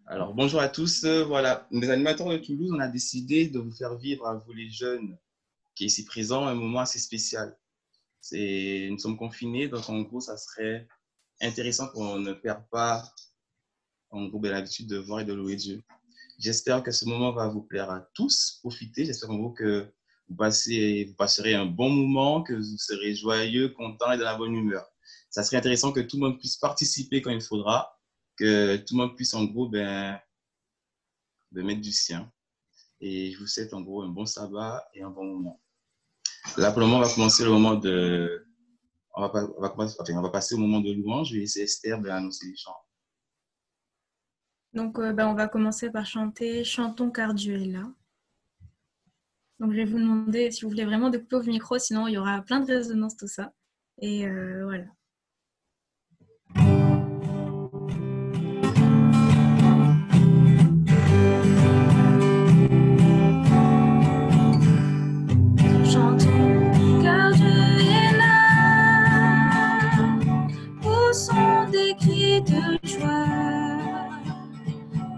Alors, bonjour à tous. Voilà, les animateurs de Toulouse, on a décidé de vous faire vivre à vous les jeunes qui est ici présents un moment assez spécial. Nous sommes confinés, donc en gros, ça serait intéressant qu'on ne perde pas en gros l'habitude de voir et de louer Dieu. J'espère que ce moment va vous plaire à tous. Profitez. J'espère en gros que vous passerez un bon moment, que vous serez joyeux, content et de la bonne humeur. Ça serait intéressant que tout le monde puisse participer quand il faudra, que tout le monde puisse en gros de mettre du sien. Et je vous souhaite en gros un bon sabbat et un bon moment. Là, pour le moment, on va commencer le moment de. On va passer au moment de louange. Je vais laisser Esther annoncer les chants. Donc, on va commencer par chanter Chantons car Dieu est là. Donc, je vais vous demander si vous voulez vraiment découper vos micros, sinon il y aura plein de résonances, tout ça. Et voilà. Chantons car Dieu est là, poussons des cris de joie,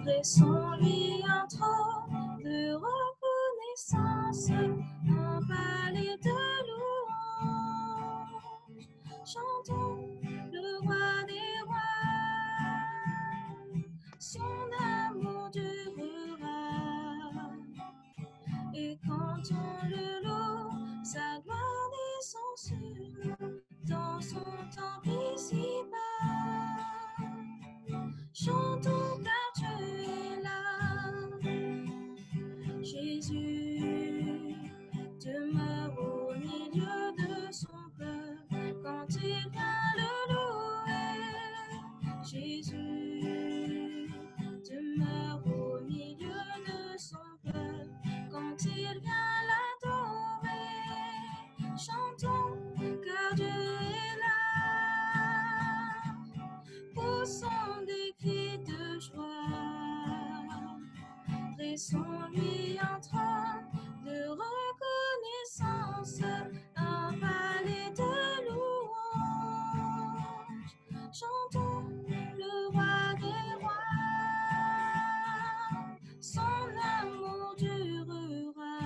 dressons-lui un trône de reconnaissance, un palais de louange. Chantons le roi des rois, son amour durera. Et quand on le loue, sa gloire descend sur nous dans son temple ici-bas. Chantons car Dieu est là. Jésus demeure au milieu de son peuple quand il vient le louer. Jésus demeure au milieu de son peuple quand il vient l'adorer. Chantons car Dieu est là, poussons des cris de joie, dressons-lui un trône de reconnaissance, un palais de louange. Chantons le roi des rois, son amour durera.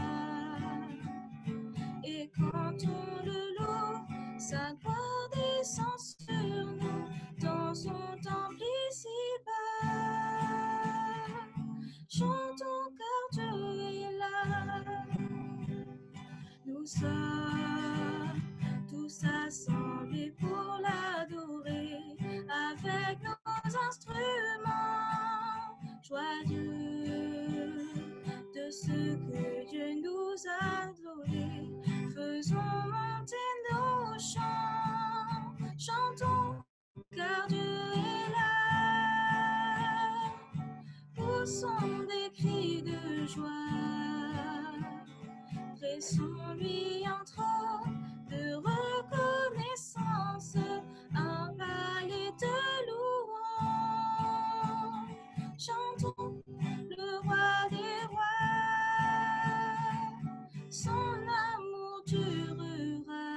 Et quand on le loue, sa gloire descend sur nous dans son temple ici-bas. Chantons car Dieu est là. Nous sommes tous assemblés pour l'adorer avec nos instruments joyeux de ce que Dieu nous a donné. Faisons monter nos chants, chantons car Dieu est là. Poussons des cris de joie, dressons-lui un trône de reconnaissance, un palais de louange. Chantons le roi des rois, son amour durera.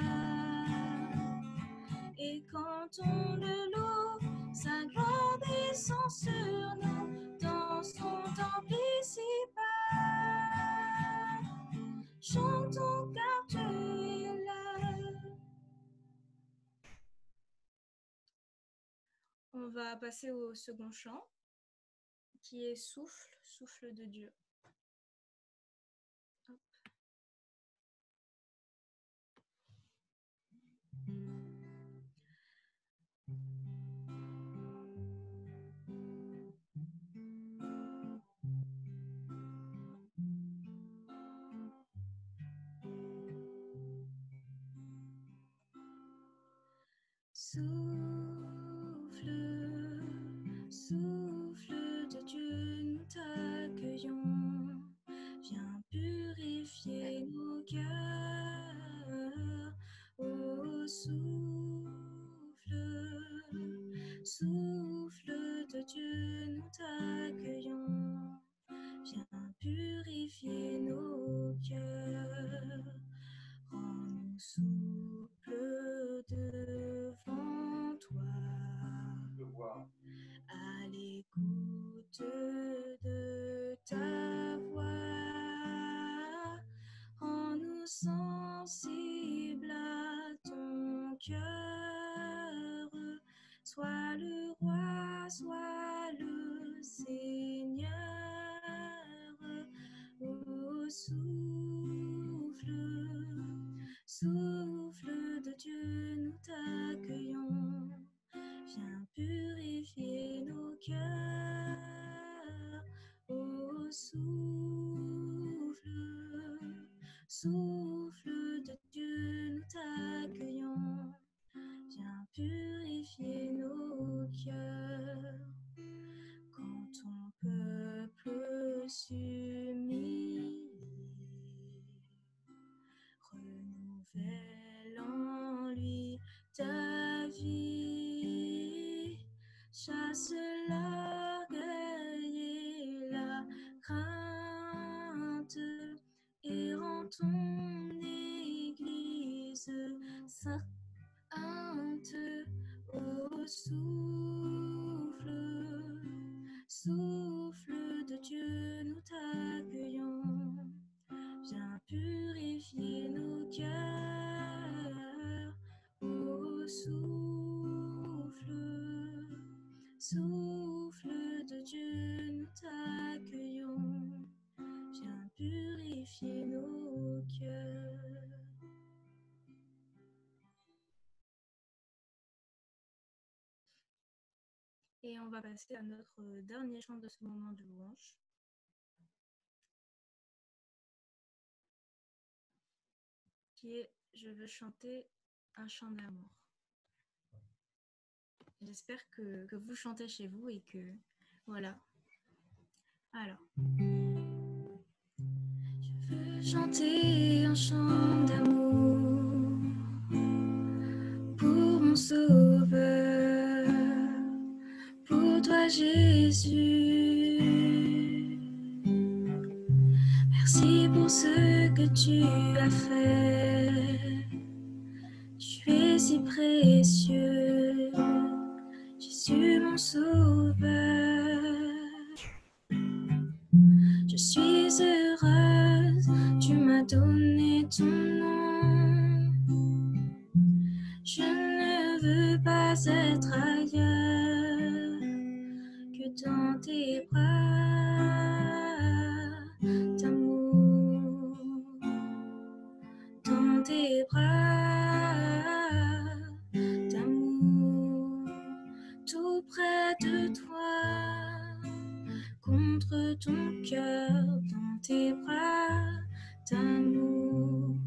Et quand on le loue, sa gloire descend sur nous dans son temple ici-bas. Chantons car Dieu est là. On va passer au second chant, qui est Souffle, souffle de Dieu. Hop. Souffle, souffle de Dieu, nous t'accueillons. Viens purifier nos cœurs. Oh, souffle, souffle de Dieu, nous t'accueillons. Viens purifier nos cœurs. Rends-nous souples devant toi, à l'écoute soit le Seigneur. Ô souffle, souffle de Dieu, nous t'accueillons. Viens purifier nos cœurs. Ô souffle, souffle de Dieu, nous t'accueillons. Viens purifier nos cœurs. Quand ton peuple s'humilie, renouvelle en lui ta vie. Chasse l'orgueil et la crainte et rends ton église sainte. Ô souffle, souffle de Dieu, nous t'accueillons. Viens purifier nos cœurs. Ô souffle, souffle de Dieu, nous t'accueillons. Viens purifier nos cœurs. Et on va passer à notre dernier chant de ce moment de louange. Qui est « Je veux chanter un chant d'amour ». J'espère que vous chantez chez vous et que... Voilà. Alors. Je veux chanter un chant d'amour pour mon Sauveur, pour toi Jésus. Merci pour ce que tu as fait. Tu es si précieux, Jésus mon Sauveur. Je suis heureuse, tu m'as donné ton nom. Je ne veux pas être ailleurs que dans tes bras d'amour, dans tes bras d'amour, tout près de toi, contre ton cœur, dans tes bras d'amour.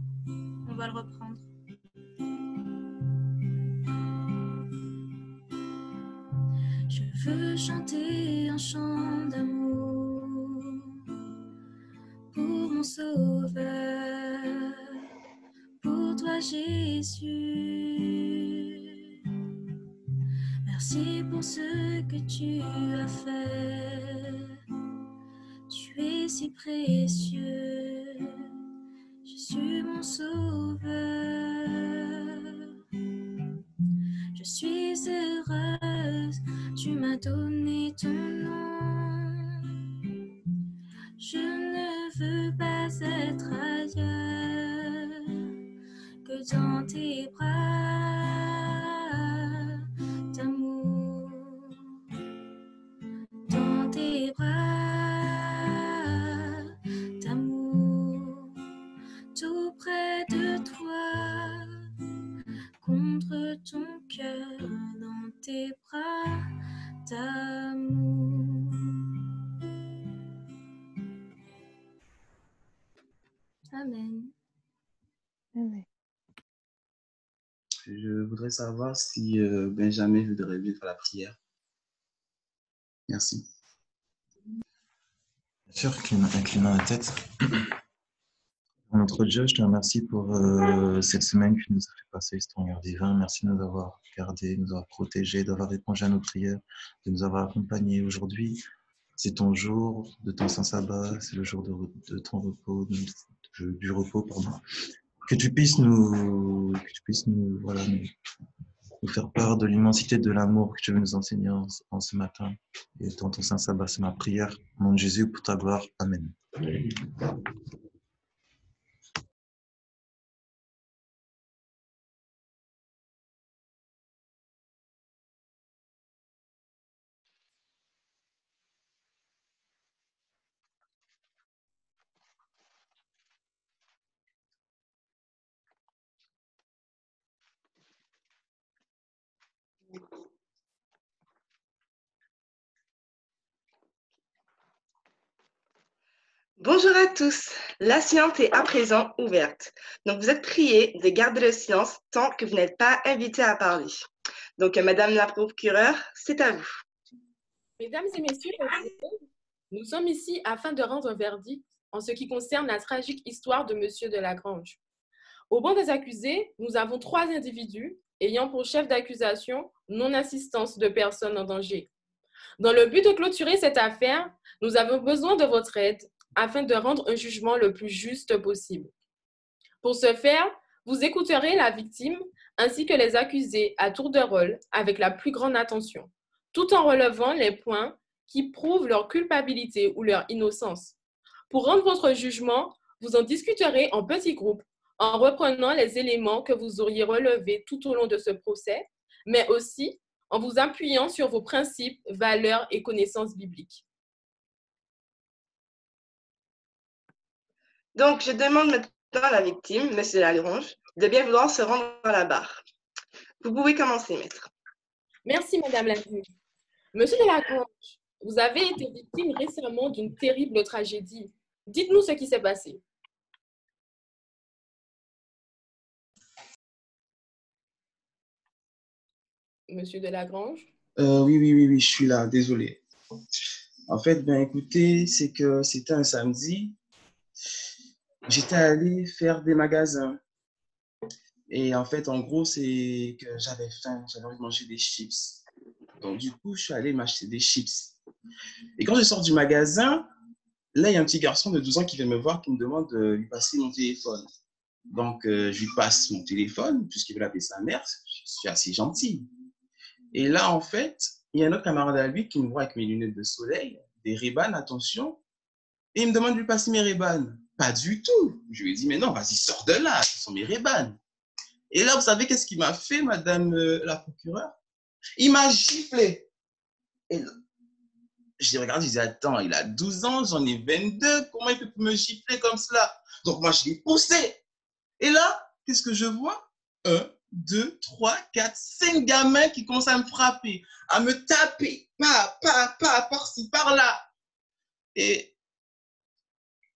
On va le reprendre. Je veux chanter un chant d'amour pour mon Sauveur, pour toi Jésus. Merci pour ce que tu as fait. Tu es si précieux, Jésus mon Sauveur. Je suis heureuse, tu m'as donné ton nom. Je ne veux pas être ailleurs que dans tes bras d'amour, dans tes bras d'amour, tout près de toi, contre ton cœur, dans tes bras d'amour. Amen. Amen. Je voudrais savoir si Benjamin voudrait bien faire la prière. Merci. Bien sûr, inclinant la tête. Notre Dieu, je te remercie pour cette semaine que tu nous as fait passer, ce ton divin. Merci de nous avoir gardés, de nous avoir protégés, d'avoir répondu à nos prières, de nous avoir accompagnés aujourd'hui. C'est ton jour de ton saint sabbat, c'est le jour de ton repos, du repos, pardon. Que tu puisses nous faire part de l'immensité de l'amour que tu veux nous enseigner en ce matin. Et dans ton saint sabbat, c'est ma prière. Au nom de Jésus, pour ta gloire. Amen. Bonjour à tous. La séance est à présent ouverte. Donc, vous êtes priés de garder le silence tant que vous n'êtes pas invité à parler. Donc, Madame la procureure, c'est à vous. Mesdames et messieurs, nous sommes ici afin de rendre un verdict en ce qui concerne la tragique histoire de Monsieur de Lagrange. Au banc des accusés, nous avons 3 individus ayant pour chef d'accusation non-assistance de personnes en danger. Dans le but de clôturer cette affaire, nous avons besoin de votre aide afin de rendre un jugement le plus juste possible. Pour ce faire, vous écouterez la victime ainsi que les accusés à tour de rôle avec la plus grande attention, tout en relevant les points qui prouvent leur culpabilité ou leur innocence. Pour rendre votre jugement, vous en discuterez en petits groupes en reprenant les éléments que vous auriez relevés tout au long de ce procès, mais aussi en vous appuyant sur vos principes, valeurs et connaissances bibliques. Donc, je demande maintenant à la victime, Monsieur Lagrange, de bien vouloir se rendre à la barre. Vous pouvez commencer, maître. Merci, Madame la juge. Monsieur de Lagrange, vous avez été victime récemment d'une terrible tragédie. Dites-nous ce qui s'est passé. Monsieur de Lagrange? Oui, je suis là, désolé. En fait, ben écoutez, c'est que c'était un samedi. J'étais allé faire des magasins. Et en fait, en gros, c'est que j'avais faim, j'avais envie de manger des chips. Donc, du coup, je suis allé m'acheter des chips. Et quand je sors du magasin, là, il y a un petit garçon de 12 ans qui vient me voir, qui me demande de lui passer mon téléphone. Donc, je lui passe mon téléphone, puisqu'il veut appeler sa mère. Je suis assez gentil. Et là, en fait, il y a un autre camarade à lui qui me voit avec mes lunettes de soleil, des Ray-Ban, attention, et il me demande de lui passer mes Ray-Ban. Pas du tout. Je lui ai dit, mais non, vas-y, sors de là, ce sont mes Ray-Ban. Et là, vous savez qu'est-ce qu'il m'a fait, madame la procureure? Il m'a giflé. Et là, je dis, regarde, je dis, attends, il a 12 ans, j'en ai 22, comment il peut me gifler comme cela? Donc moi, je l'ai poussé. Et là, qu'est-ce que je vois? 1, 2, 3, 4, 5 gamins qui commencent à me frapper, à me taper, par-ci, par-là. Et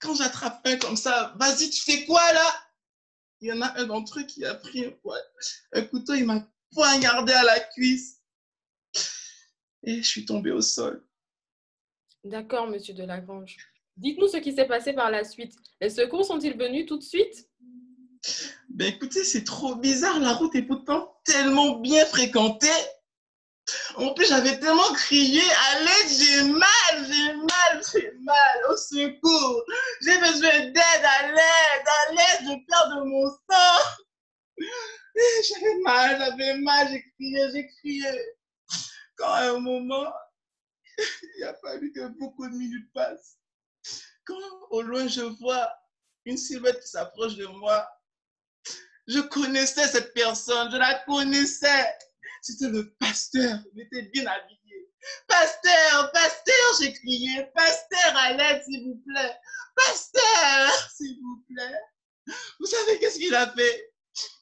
quand j'attrape un comme ça, vas-y, tu fais quoi là? Il y en a un d'entre eux qui a pris un couteau, il m'a poignardé à la cuisse. Et je suis tombée au sol. D'accord, monsieur de Lagrange. Dites-nous ce qui s'est passé par la suite. Les secours sont-ils venus tout de suite? Ben écoutez, c'est trop bizarre, la route est pourtant tellement bien fréquentée. En plus, j'avais tellement crié, à l'aide, j'ai mal, au secours. J'ai besoin d'aide, à l'aide, je perds de mon sang. J'avais mal, j'ai crié. Quand à un moment, il a fallu que beaucoup de minutes passent. Quand au loin, je vois une silhouette qui s'approche de moi, je connaissais cette personne, je la connaissais. C'était le pasteur, il était bien habillé. Pasteur, j'ai crié. Pasteur, à l'aide, s'il vous plaît. Pasteur, s'il vous plaît. Vous savez qu'est-ce qu'il a fait?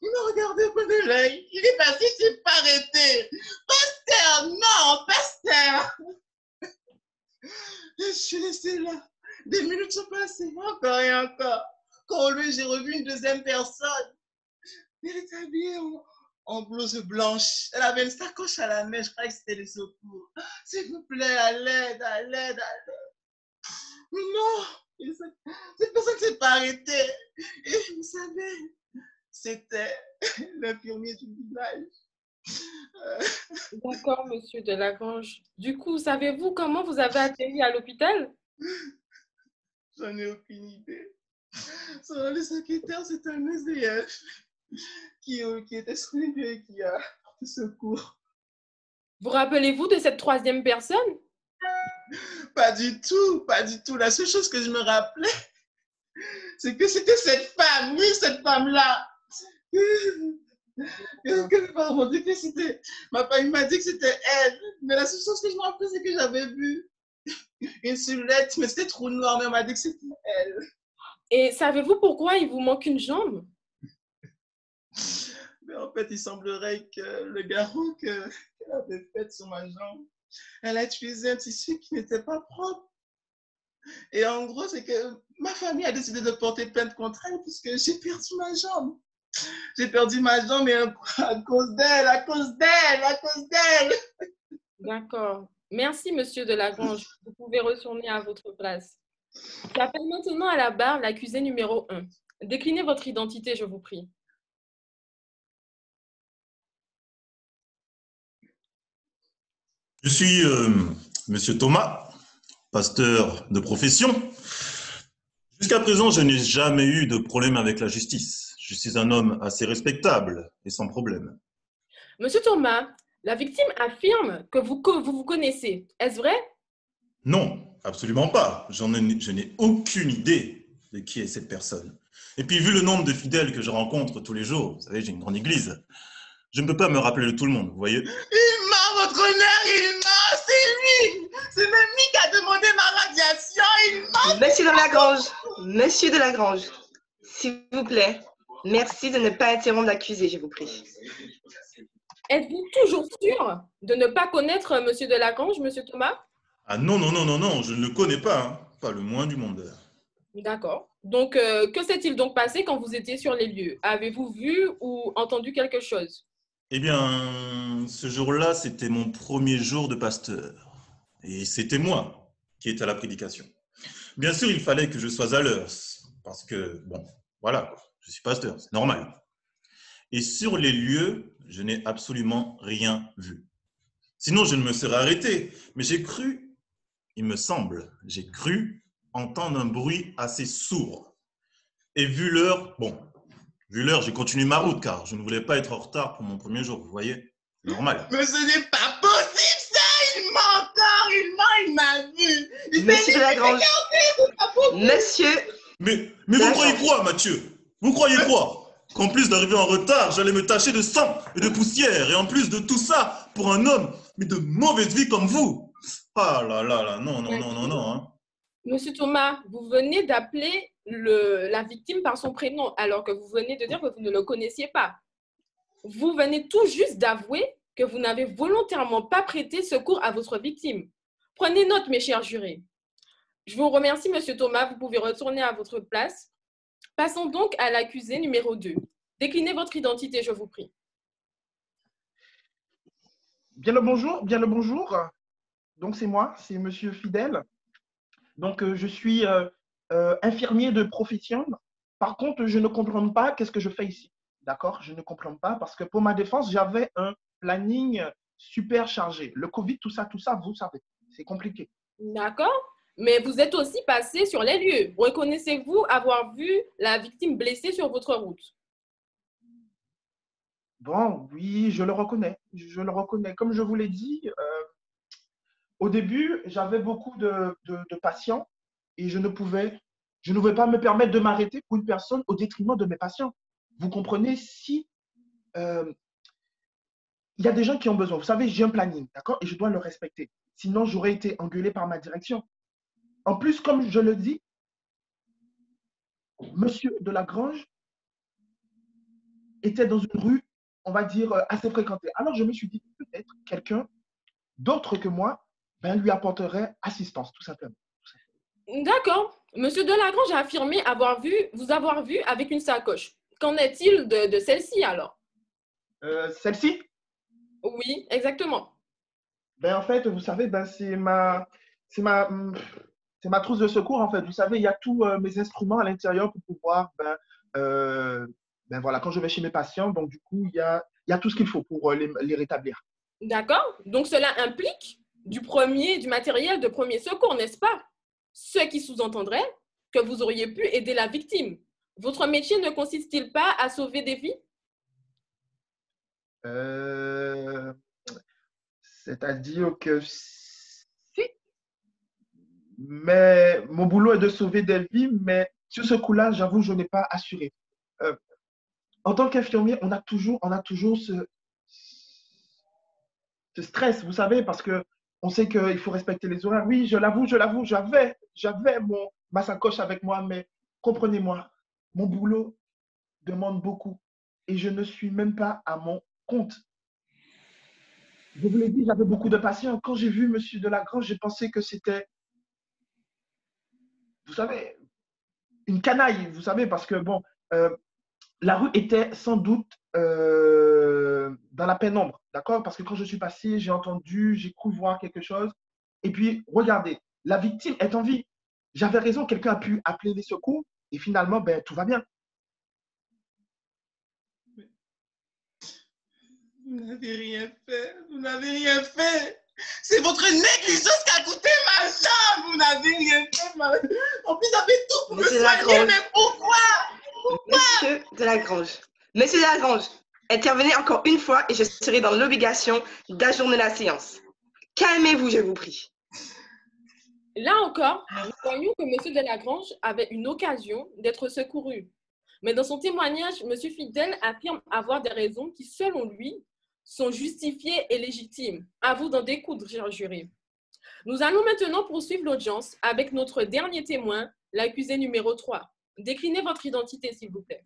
Il m'a regardé au coin de l'œil. Il est passé, il s'est pas arrêté. Pasteur, non, pasteur. Je suis restée là. Des minutes sont passées, encore et encore. Quand lui, j'ai revu une deuxième personne. Elle était habillée en blouse blanche. Elle avait une sacoche à la main. Je croyais que c'était les secours. S'il vous plaît, à l'aide, à l'aide, à l'aide. Mais non, cette personne ne s'est pas arrêtée. Et vous savez, c'était l'infirmier du village. D'accord, monsieur de Lagrange. Du coup, savez-vous comment vous avez atterri à l'hôpital? J'en ai aucune idée. Selon les enquêteurs, c'est un SDF qui était sur les lieux et qui a porté secours. Vous rappelez-vous de cette troisième personne? Pas du tout, pas du tout. La seule chose que je me rappelais, c'est que c'était cette femme, oui, cette femme-là. Ma famille m'a dit que c'était elle. Mais la seule chose que je me rappelle, c'est que j'avais vu une silhouette, mais c'était trop noir, mais on m'a dit que c'était elle. Et savez-vous pourquoi il vous manque une jambe? Mais en fait, il semblerait que le garrot qu'elle avait fait sur ma jambe, elle a utilisé un tissu qui n'était pas propre. Et en gros, c'est que ma famille a décidé de porter plainte contre elle puisque j'ai perdu ma jambe. J'ai perdu ma jambe mais à cause d'elle, à cause d'elle, à cause d'elle. D'accord. Merci, monsieur de Lagrange. Vous pouvez retourner à votre place. J'appelle maintenant à la barre l'accusé numéro 1. Déclinez votre identité, je vous prie. Je suis Monsieur Thomas, pasteur de profession. Jusqu'à présent, je n'ai jamais eu de problème avec la justice. Je suis un homme assez respectable et sans problème. Monsieur Thomas, la victime affirme que vous vous connaissez. Est-ce vrai? Non, absolument pas. Je n'ai aucune idée de qui est cette personne. Et puis, vu le nombre de fidèles que je rencontre tous les jours, vous savez, j'ai une grande église, je ne peux pas me rappeler de tout le monde, vous voyez. Il ment, votre honneur, il ment, c'est lui. C'est même lui qui a demandé ma radiation, il ment. Monsieur de Lagrange, s'il vous plaît, merci de ne pas interrompre l'accusé, je vous prie. Êtes-vous toujours sûr de ne pas connaître monsieur de Lagrange, monsieur Thomas? Ah non, non, non, non, non, je ne le connais pas, hein. Pas le moins du monde. D'accord. Donc, que s'est-il donc passé quand vous étiez sur les lieux? Avez-vous vu ou entendu quelque chose? Eh bien, ce jour-là, c'était mon premier jour de pasteur. Et c'était moi qui étais à la prédication. Bien sûr, il fallait que je sois à l'heure, parce que, bon, voilà, je suis pasteur, c'est normal. Et sur les lieux, je n'ai absolument rien vu. Sinon, je ne me serais arrêté. Mais j'ai cru, il me semble, j'ai cru entendre un bruit assez sourd. Et vu l'heure, j'ai continué ma route, car je ne voulais pas être en retard pour mon premier jour, vous voyez, c'est normal. Mais ce n'est pas possible ça, il ment encore, il ment, il m'a vu. Il Monsieur de Lagrange, monsieur, Mais vous croyez quoi, Mathieu? Vous croyez quoi? Qu'en plus d'arriver en retard, j'allais me tacher de sang et de poussière, et en plus de tout ça, pour un homme, mais de mauvaise vie comme vous. Ah là là là, non, non, non, non, non. Hein. Monsieur Thomas, vous venez d'appeler la victime par son prénom, alors que vous venez de dire que vous ne le connaissiez pas. Vous venez tout juste d'avouer que vous n'avez volontairement pas prêté secours à votre victime. Prenez note, mes chers jurés. Je vous remercie, monsieur Thomas. Vous pouvez retourner à votre place. Passons donc à l'accusé numéro 2. Déclinez votre identité, je vous prie. Bien le bonjour, bien le bonjour. Donc c'est moi, c'est monsieur Fidèle. Donc je suis infirmier de profession. Par contre, je ne comprends pas qu'est-ce que je fais ici. D'accord? Je ne comprends pas parce que pour ma défense, j'avais un planning super chargé. Le Covid, tout ça, vous savez, c'est compliqué. D'accord. Mais vous êtes aussi passé sur les lieux. Reconnaissez-vous avoir vu la victime blessée sur votre route? Bon, oui, je le reconnais. Je le reconnais. Comme je vous l'ai dit, au début, j'avais beaucoup de patients et je ne pouvais pas me permettre de m'arrêter pour une personne au détriment de mes patients. Vous comprenez, si il y a des gens qui ont besoin. Vous savez, j'ai un planning, d'accord? Et je dois le respecter. Sinon, j'aurais été engueulé par ma direction. En plus, comme je le dis, monsieur de Lagrange était dans une rue, on va dire, assez fréquentée. Alors, je me suis dit, peut-être quelqu'un d'autre que moi lui apporterait assistance, tout simplement. D'accord. Monsieur de Lagrange a affirmé vous avoir vu avec une sacoche. Qu'en est-il de celle-ci alors? Celle-ci? Oui, exactement. En fait, vous savez, c'est ma trousse de secours, en fait. Vous savez, il y a tous mes instruments à l'intérieur pour pouvoir, voilà, quand je vais chez mes patients, donc du coup, il y a tout ce qu'il faut pour les rétablir. D'accord. Donc, cela implique du matériel de premier secours, n'est-ce pas? Ce qui sous-entendrait que vous auriez pu aider la victime. Votre métier ne consiste-t-il pas à sauver des vies? C'est-à-dire que si, mais mon boulot est de sauver des vies, mais sur ce coup-là, j'avoue, je n'ai pas assuré. En tant qu'infirmier, on a toujours ce stress, vous savez, parce qu'on sait qu'il faut respecter les horaires. Oui, je l'avoue, j'avais ma sacoche avec moi, mais comprenez-moi, mon boulot demande beaucoup et je ne suis même pas à mon compte. Je vous l'ai dit, j'avais beaucoup de patients. Quand j'ai vu monsieur de Lagrange, j'ai pensé que c'était vous savez, une canaille, vous savez, parce que bon, la rue était sans doute dans la pénombre, d'accord? Parce que quand je suis passé, j'ai entendu, j'ai cru voir quelque chose. Et puis, regardez, la victime est en vie. J'avais raison, quelqu'un a pu appeler les secours et finalement, ben, tout va bien. Vous n'avez rien fait. Vous n'avez rien fait. C'est votre négligence qui a coûté ma jambe. Vous n'avez rien fait. En plus, vous avez tout pour me Monsieur soigner. Lagrange. Mais pourquoi? Monsieur de Lagrange. Monsieur de Lagrange, intervenez encore une fois et je serai dans l'obligation d'ajourner la séance. Calmez-vous, je vous prie. Là encore, nous voyons que M. de Lagrange avait une occasion d'être secouru. Mais dans son témoignage, M. Fidèle affirme avoir des raisons qui, selon lui, sont justifiées et légitimes. À vous d'en découdre, cher jury. Nous allons maintenant poursuivre l'audience avec notre dernier témoin, l'accusé numéro 3. Déclinez votre identité, s'il vous plaît.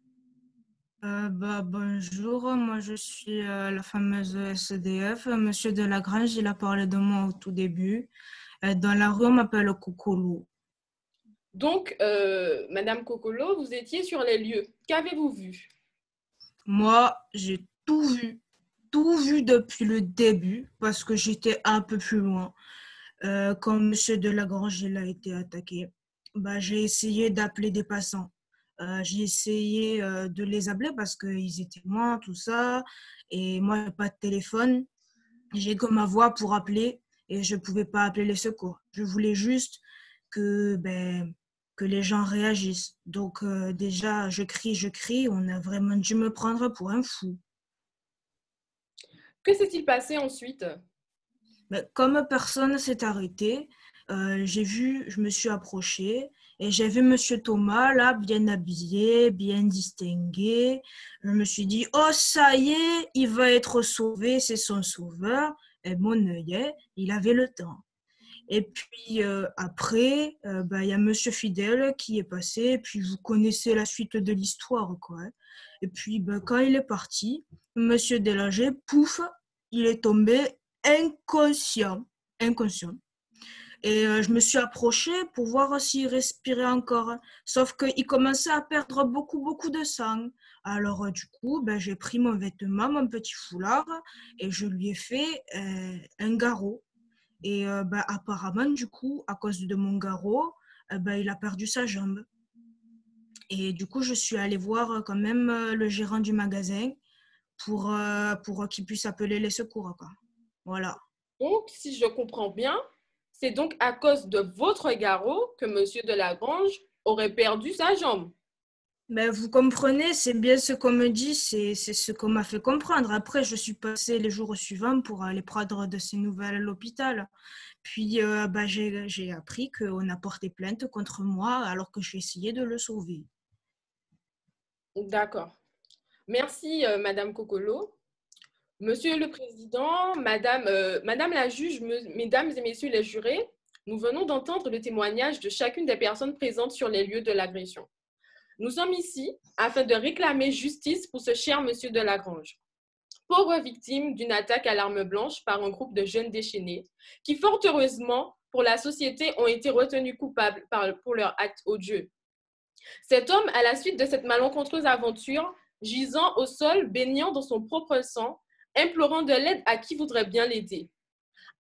Bonjour, moi je suis la fameuse SDF. Monsieur de Lagrange, il a parlé de moi au tout début. Dans la rue, on m'appelle Kokolo. Donc, Madame Kokolo, vous étiez sur les lieux. Qu'avez-vous vu? Moi, j'ai tout vu depuis le début parce que j'étais un peu plus loin. Quand Monsieur de Lagrange il a été attaqué, j'ai essayé d'appeler des passants. J'ai essayé de les appeler parce qu'ils étaient loin, tout ça. Et moi, je n'ai pas de téléphone. J'ai que ma voix pour appeler et je ne pouvais pas appeler les secours. Je voulais juste que les gens réagissent. Donc, déjà, je crie. On a vraiment dû me prendre pour un fou. Que s'est-il passé ensuite? Comme personne ne s'est arrêté, je me suis approchée et j'ai vu Monsieur Thomas là, bien habillé, bien distingué. Je me suis dit, oh ça y est, il va être sauvé, c'est son sauveur. Et mon œil, il avait le temps. Et puis après, y a Monsieur Fidèle qui est passé, et puis vous connaissez la suite de l'histoire, quoi. Et puis quand il est parti, Monsieur Delanger, pouf, il est tombé inconscient. Et je me suis approchée pour voir s'il respirait encore. Sauf qu'il commençait à perdre beaucoup de sang. Alors du coup, j'ai pris mon vêtement, mon petit foulard, et je lui ai fait un garrot. Et apparemment, du coup, à cause de mon garrot, il a perdu sa jambe. Et du coup, je suis allée voir quand même le gérant du magasin pour qu'il puisse appeler les secours, quoi. Voilà. Donc, si je comprends bien, c'est donc à cause de votre garrot que M. de Lagrange aurait perdu sa jambe. Vous comprenez, c'est bien ce qu'on me dit, c'est ce qu'on m'a fait comprendre. Après, je suis passée les jours suivants pour aller prendre de ces nouvelles à l'hôpital. Puis, j'ai appris qu'on a porté plainte contre moi alors que j'ai essayé de le sauver. D'accord. Merci, Madame Kokolo. Monsieur le Président, Madame la juge, Mesdames et Messieurs les jurés, nous venons d'entendre le témoignage de chacune des personnes présentes sur les lieux de l'agression. Nous sommes ici afin de réclamer justice pour ce cher Monsieur de Lagrange, pauvre victime d'une attaque à l'arme blanche par un groupe de jeunes déchaînés qui, fort heureusement, pour la société, ont été retenus coupables pour leur acte odieux. Cet homme, à la suite de cette malencontreuse aventure, gisant au sol, baignant dans son propre sang, implorant de l'aide à qui voudrait bien l'aider.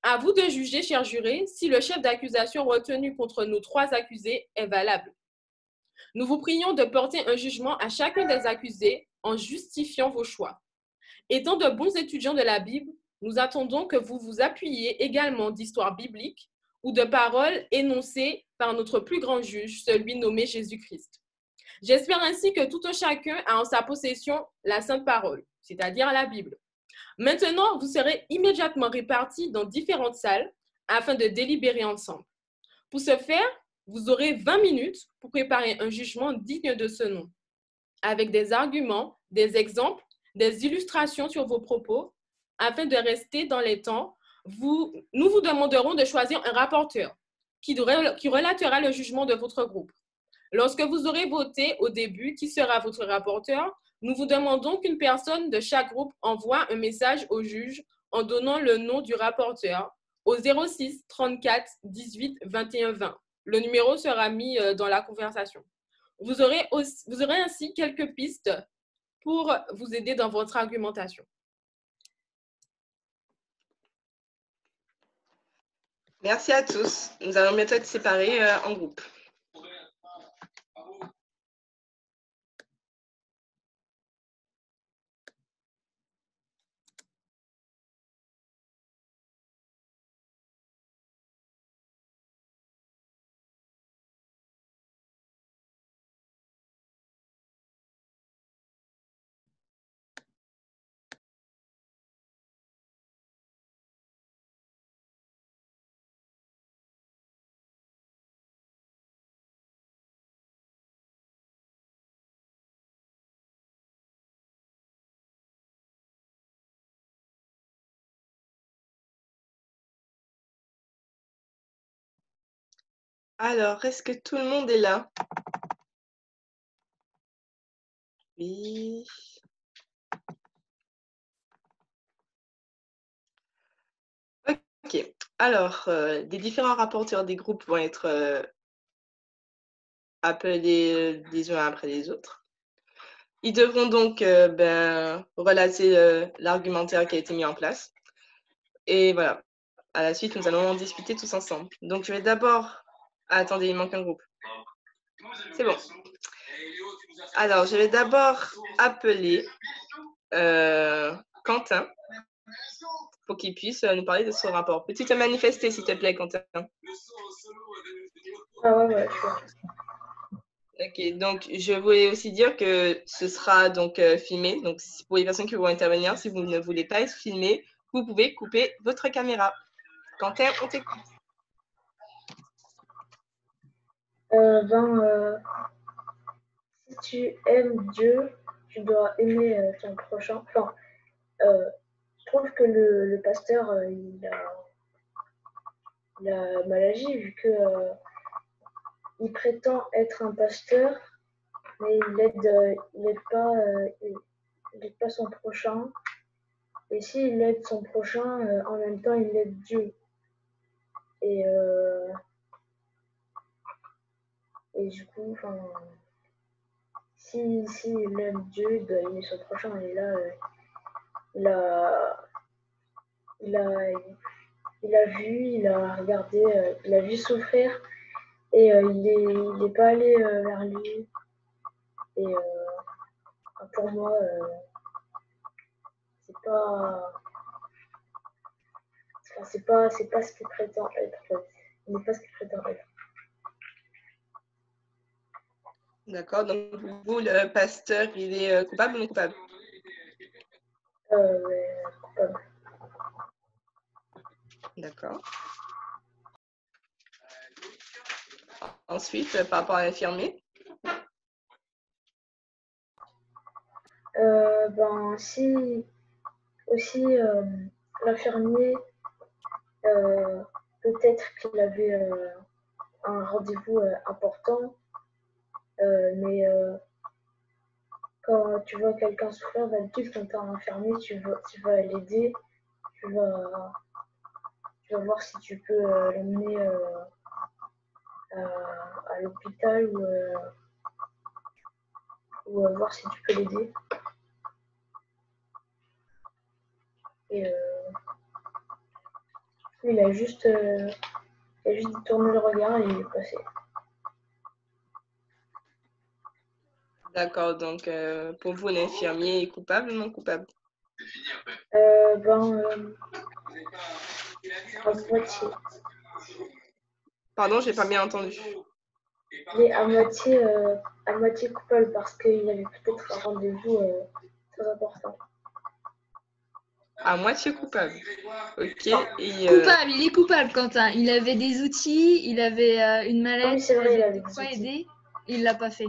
À vous de juger, chers jurés, si le chef d'accusation retenu contre nos 3 accusés est valable. Nous vous prions de porter un jugement à chacun des accusés en justifiant vos choix. Étant de bons étudiants de la Bible, nous attendons que vous vous appuyiez également d'histoires bibliques ou de paroles énoncées par notre plus grand juge, celui nommé Jésus-Christ. J'espère ainsi que tout un chacun a en sa possession la Sainte Parole, c'est-à-dire la Bible. Maintenant, vous serez immédiatement répartis dans différentes salles afin de délibérer ensemble. Pour ce faire, vous aurez 20 minutes pour préparer un jugement digne de ce nom, avec des arguments, des exemples, des illustrations sur vos propos. Afin de rester dans les temps, nous vous demanderons de choisir un rapporteur qui relatera le jugement de votre groupe. Lorsque vous aurez voté au début qui sera votre rapporteur, nous vous demandons qu'une personne de chaque groupe envoie un message au juge en donnant le nom du rapporteur au 06 34 18 21 20. Le numéro sera mis dans la conversation. Vous aurez ainsi quelques pistes pour vous aider dans votre argumentation. Merci à tous. Nous allons bientôt être séparés en groupes. Alors, est-ce que tout le monde est là? Oui. Ok. Alors, les différents rapporteurs des groupes vont être appelés les uns après les autres. Ils devront donc relater l'argumentaire qui a été mis en place. Et voilà. À la suite, nous allons en discuter tous ensemble. Donc, je vais d'abord... Ah, attendez, il manque un groupe. C'est bon. Alors, je vais d'abord appeler Quentin pour qu'il puisse nous parler de son rapport. Peux-tu te manifester, s'il te plaît, Quentin? Ah ouais, sure. Ok, donc je voulais aussi dire que ce sera donc filmé. Donc, pour les personnes qui vont intervenir, si vous ne voulez pas être filmé, vous pouvez couper votre caméra. Quentin, on t'écoute. Si tu aimes Dieu, tu dois aimer ton prochain. Enfin, je trouve que le pasteur, il a mal agi vu que il prétend être un pasteur, mais il aide pas son prochain. Et s'il aide son prochain, en même temps, il aide Dieu. Et du coup, si il aime Dieu, il doit aimer son prochain. Et là, il a vu, il a regardé, il a vu souffrir et il est pas allé vers lui. Et pour moi, c'est pas ce qu'il prétend être. En fait. Il n'est pas ce qu'il prétend être. D'accord, donc vous, le pasteur, il est coupable ou non coupable? Coupable. D'accord. Ensuite, par rapport à l'infirmier? Si aussi l'infirmier, peut-être qu'il avait un rendez-vous important, mais quand tu vois quelqu'un souffrir, d'habitude, quand tu es un infirmier, tu vas l'aider, tu vas voir si tu peux l'emmener à l'hôpital ou voir si tu peux l'aider. Et il a juste tourné le regard et il est passé. D'accord, donc pour vous, l'infirmier est coupable ou non coupable? À moitié. Pardon, j'ai pas bien entendu. Il est à moitié coupable parce qu'il avait peut-être un rendez-vous très important. À moitié coupable. Ok. Et, Coupable, il est coupable, Quentin. Il avait des outils, il avait une mallette, Oui, c'est vrai, il avait de des quoi outils. aider. Il l'a pas fait.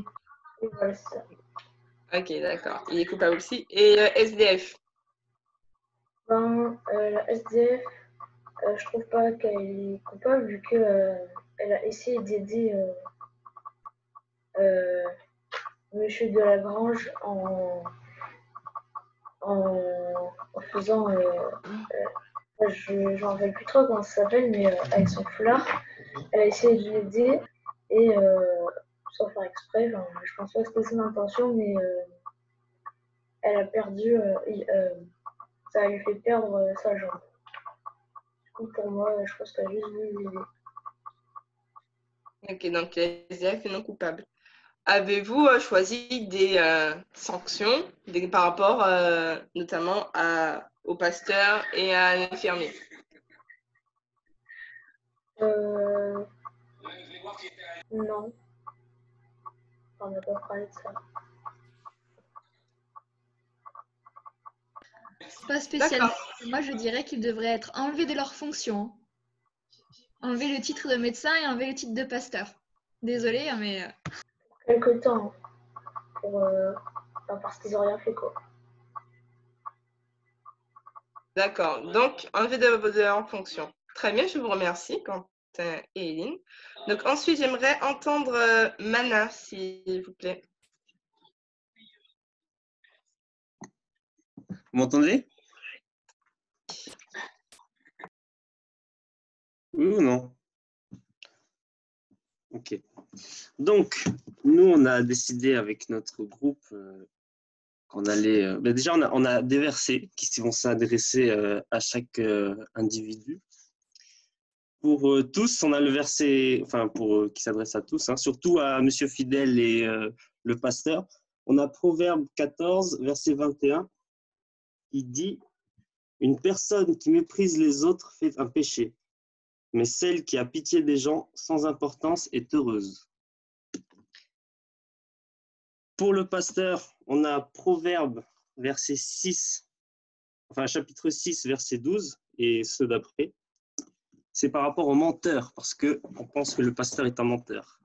Et voilà, c'est ça. Ok, d'accord. Il est coupable aussi. Et SDF? La SDF, je trouve pas qu'elle est coupable vu qu'elle a essayé d'aider Monsieur de la Grange en faisant, je n'en rappelle plus trop comment ça s'appelle, mais avec son foulard. elle a essayé de l'aider et sans faire exprès, enfin, je pense pas que c'était son intention, mais elle a perdu, ça lui fait perdre sa jambe. Du coup, pour moi, je pense qu'elle a juste voulu l'aider. Ok, donc SDF est non coupable. Avez-vous choisi des sanctions par rapport notamment au pasteur et à l'infirmier? Non, on n'a pas parlé de ça. Pas spécialement. Moi, je dirais qu'ils devraient être enlevés de leurs fonctions. Enlever le titre de médecin et enlever le titre de pasteur. Désolée, hein, mais... Quelque temps, parce qu'ils n'ont rien fait, quoi. D'accord, donc enlever de leur fonction. Très bien, je vous remercie, Quentin et Éline. Donc ensuite, j'aimerais entendre Mana, s'il vous plaît. Vous m'entendez? Oui ou non? Ok. Donc, nous, on a décidé avec notre groupe qu'on allait... déjà, on a des versets qui vont s'adresser à chaque individu. Pour tous, on a le verset, enfin, qui s'adresse à tous, hein, surtout à Monsieur Fidèle et le pasteur. On a Proverbe 14, verset 21, qui dit « Une personne qui méprise les autres fait un péché, mais celle qui a pitié des gens sans importance est heureuse. » Pour le pasteur, on a Proverbe, verset 6, enfin chapitre 6, verset 12, et ceux d'après. C'est par rapport au menteur, parce qu'on pense que le pasteur est un menteur.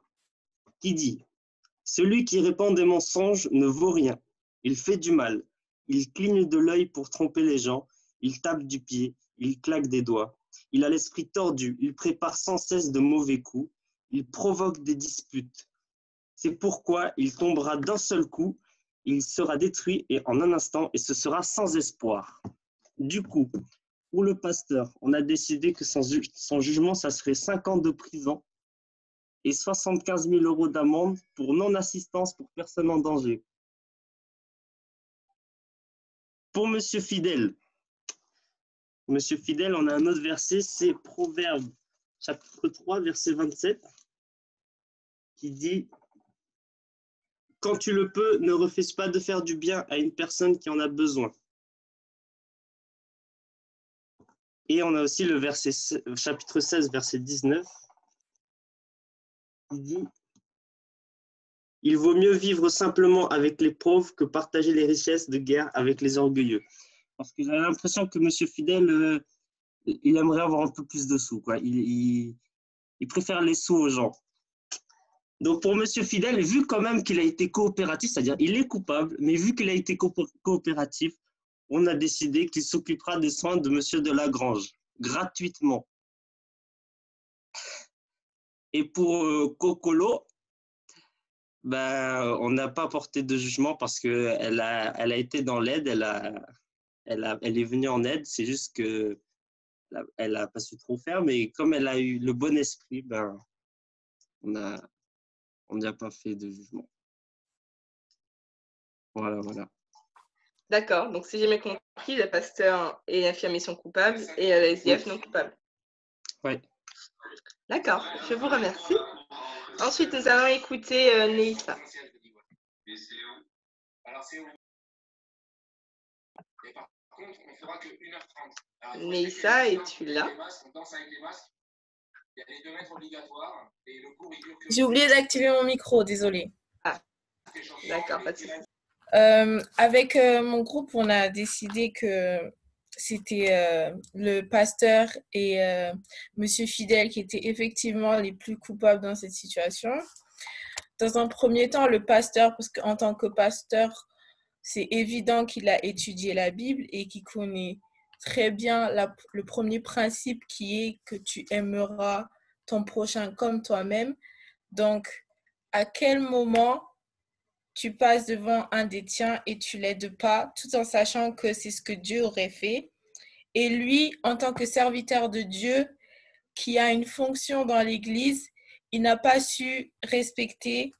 Qui dit « Celui qui répand des mensonges ne vaut rien. Il fait du mal. Il cligne de l'œil pour tromper les gens. Il tape du pied. Il claque des doigts. Il a l'esprit tordu. Il prépare sans cesse de mauvais coups. Il provoque des disputes. C'est pourquoi il tombera d'un seul coup. Il sera détruit et en un instant, et ce sera sans espoir. » Du coup, pour le pasteur, on a décidé que son jugement, ça serait 5 ans de prison et 75 000 € d'amende pour non-assistance pour personne en danger. Pour Monsieur Fidèle, on a un autre verset, c'est Proverbe, chapitre 3, verset 27, qui dit « Quand tu le peux, ne refuse pas de faire du bien à une personne qui en a besoin. » Et on a aussi le verset, chapitre 16, verset 19, qui dit « Il vaut mieux vivre simplement avec les pauvres que partager les richesses de guerre avec les orgueilleux. » Parce que j'ai l'impression que M. Fidèle, il aimerait avoir un peu plus de sous, quoi. Il préfère les sous aux gens. Donc pour M. Fidèle, vu quand même qu'il a été coopératif, c'est-à-dire il est coupable, mais vu qu'il a été coopératif, on a décidé qu'il s'occupera des soins de M. de Lagrange, gratuitement. Et pour Cocolo, ben, on n'a pas porté de jugement parce qu'elle a été dans l'aide, elle est venue en aide, c'est juste que elle n'a pas su trop faire, mais comme elle a eu le bon esprit, ben, on n'y a pas fait de jugement. Voilà, voilà. D'accord, donc si j'ai bien compris, le pasteur et l'infirmier sont coupables et la SDF non coupable. Oui. D'accord, je vous remercie. Ensuite, nous allons écouter Neissa. Neissa, es-tu là? J'ai oublié d'activer mon micro, désolée. Ah, d'accord, pas de souci. Avec mon groupe, on a décidé que c'était le pasteur et Monsieur Fidèle qui étaient effectivement les plus coupables dans cette situation. Dans un premier temps, le pasteur, parce qu'en tant que pasteur, c'est évident qu'il a étudié la Bible et qu'il connaît très bien le premier principe qui est que tu aimeras ton prochain comme toi-même. Donc, à quel moment tu passes devant un des tiens et tu l'aides pas, tout en sachant que c'est ce que Dieu aurait fait. Et lui, en tant que serviteur de Dieu, qui a une fonction dans l'Église, il n'a pas su respecter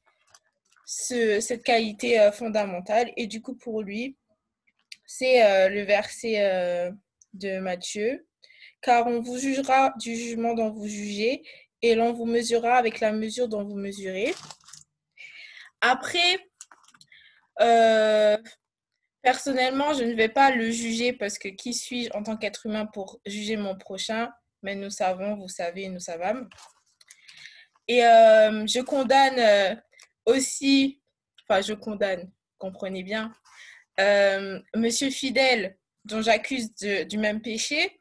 cette qualité fondamentale. Et du coup, pour lui, c'est le verset de Matthieu. Car on vous jugera du jugement dont vous jugez, et l'on vous mesurera avec la mesure dont vous mesurez. Après, personnellement, je ne vais pas le juger parce que qui suis-je en tant qu'être humain pour juger mon prochain? Mais nous savons, vous savez, nous savons. Et je condamne aussi, enfin je condamne, comprenez bien, Monsieur Fidèle, dont j'accuse du même péché,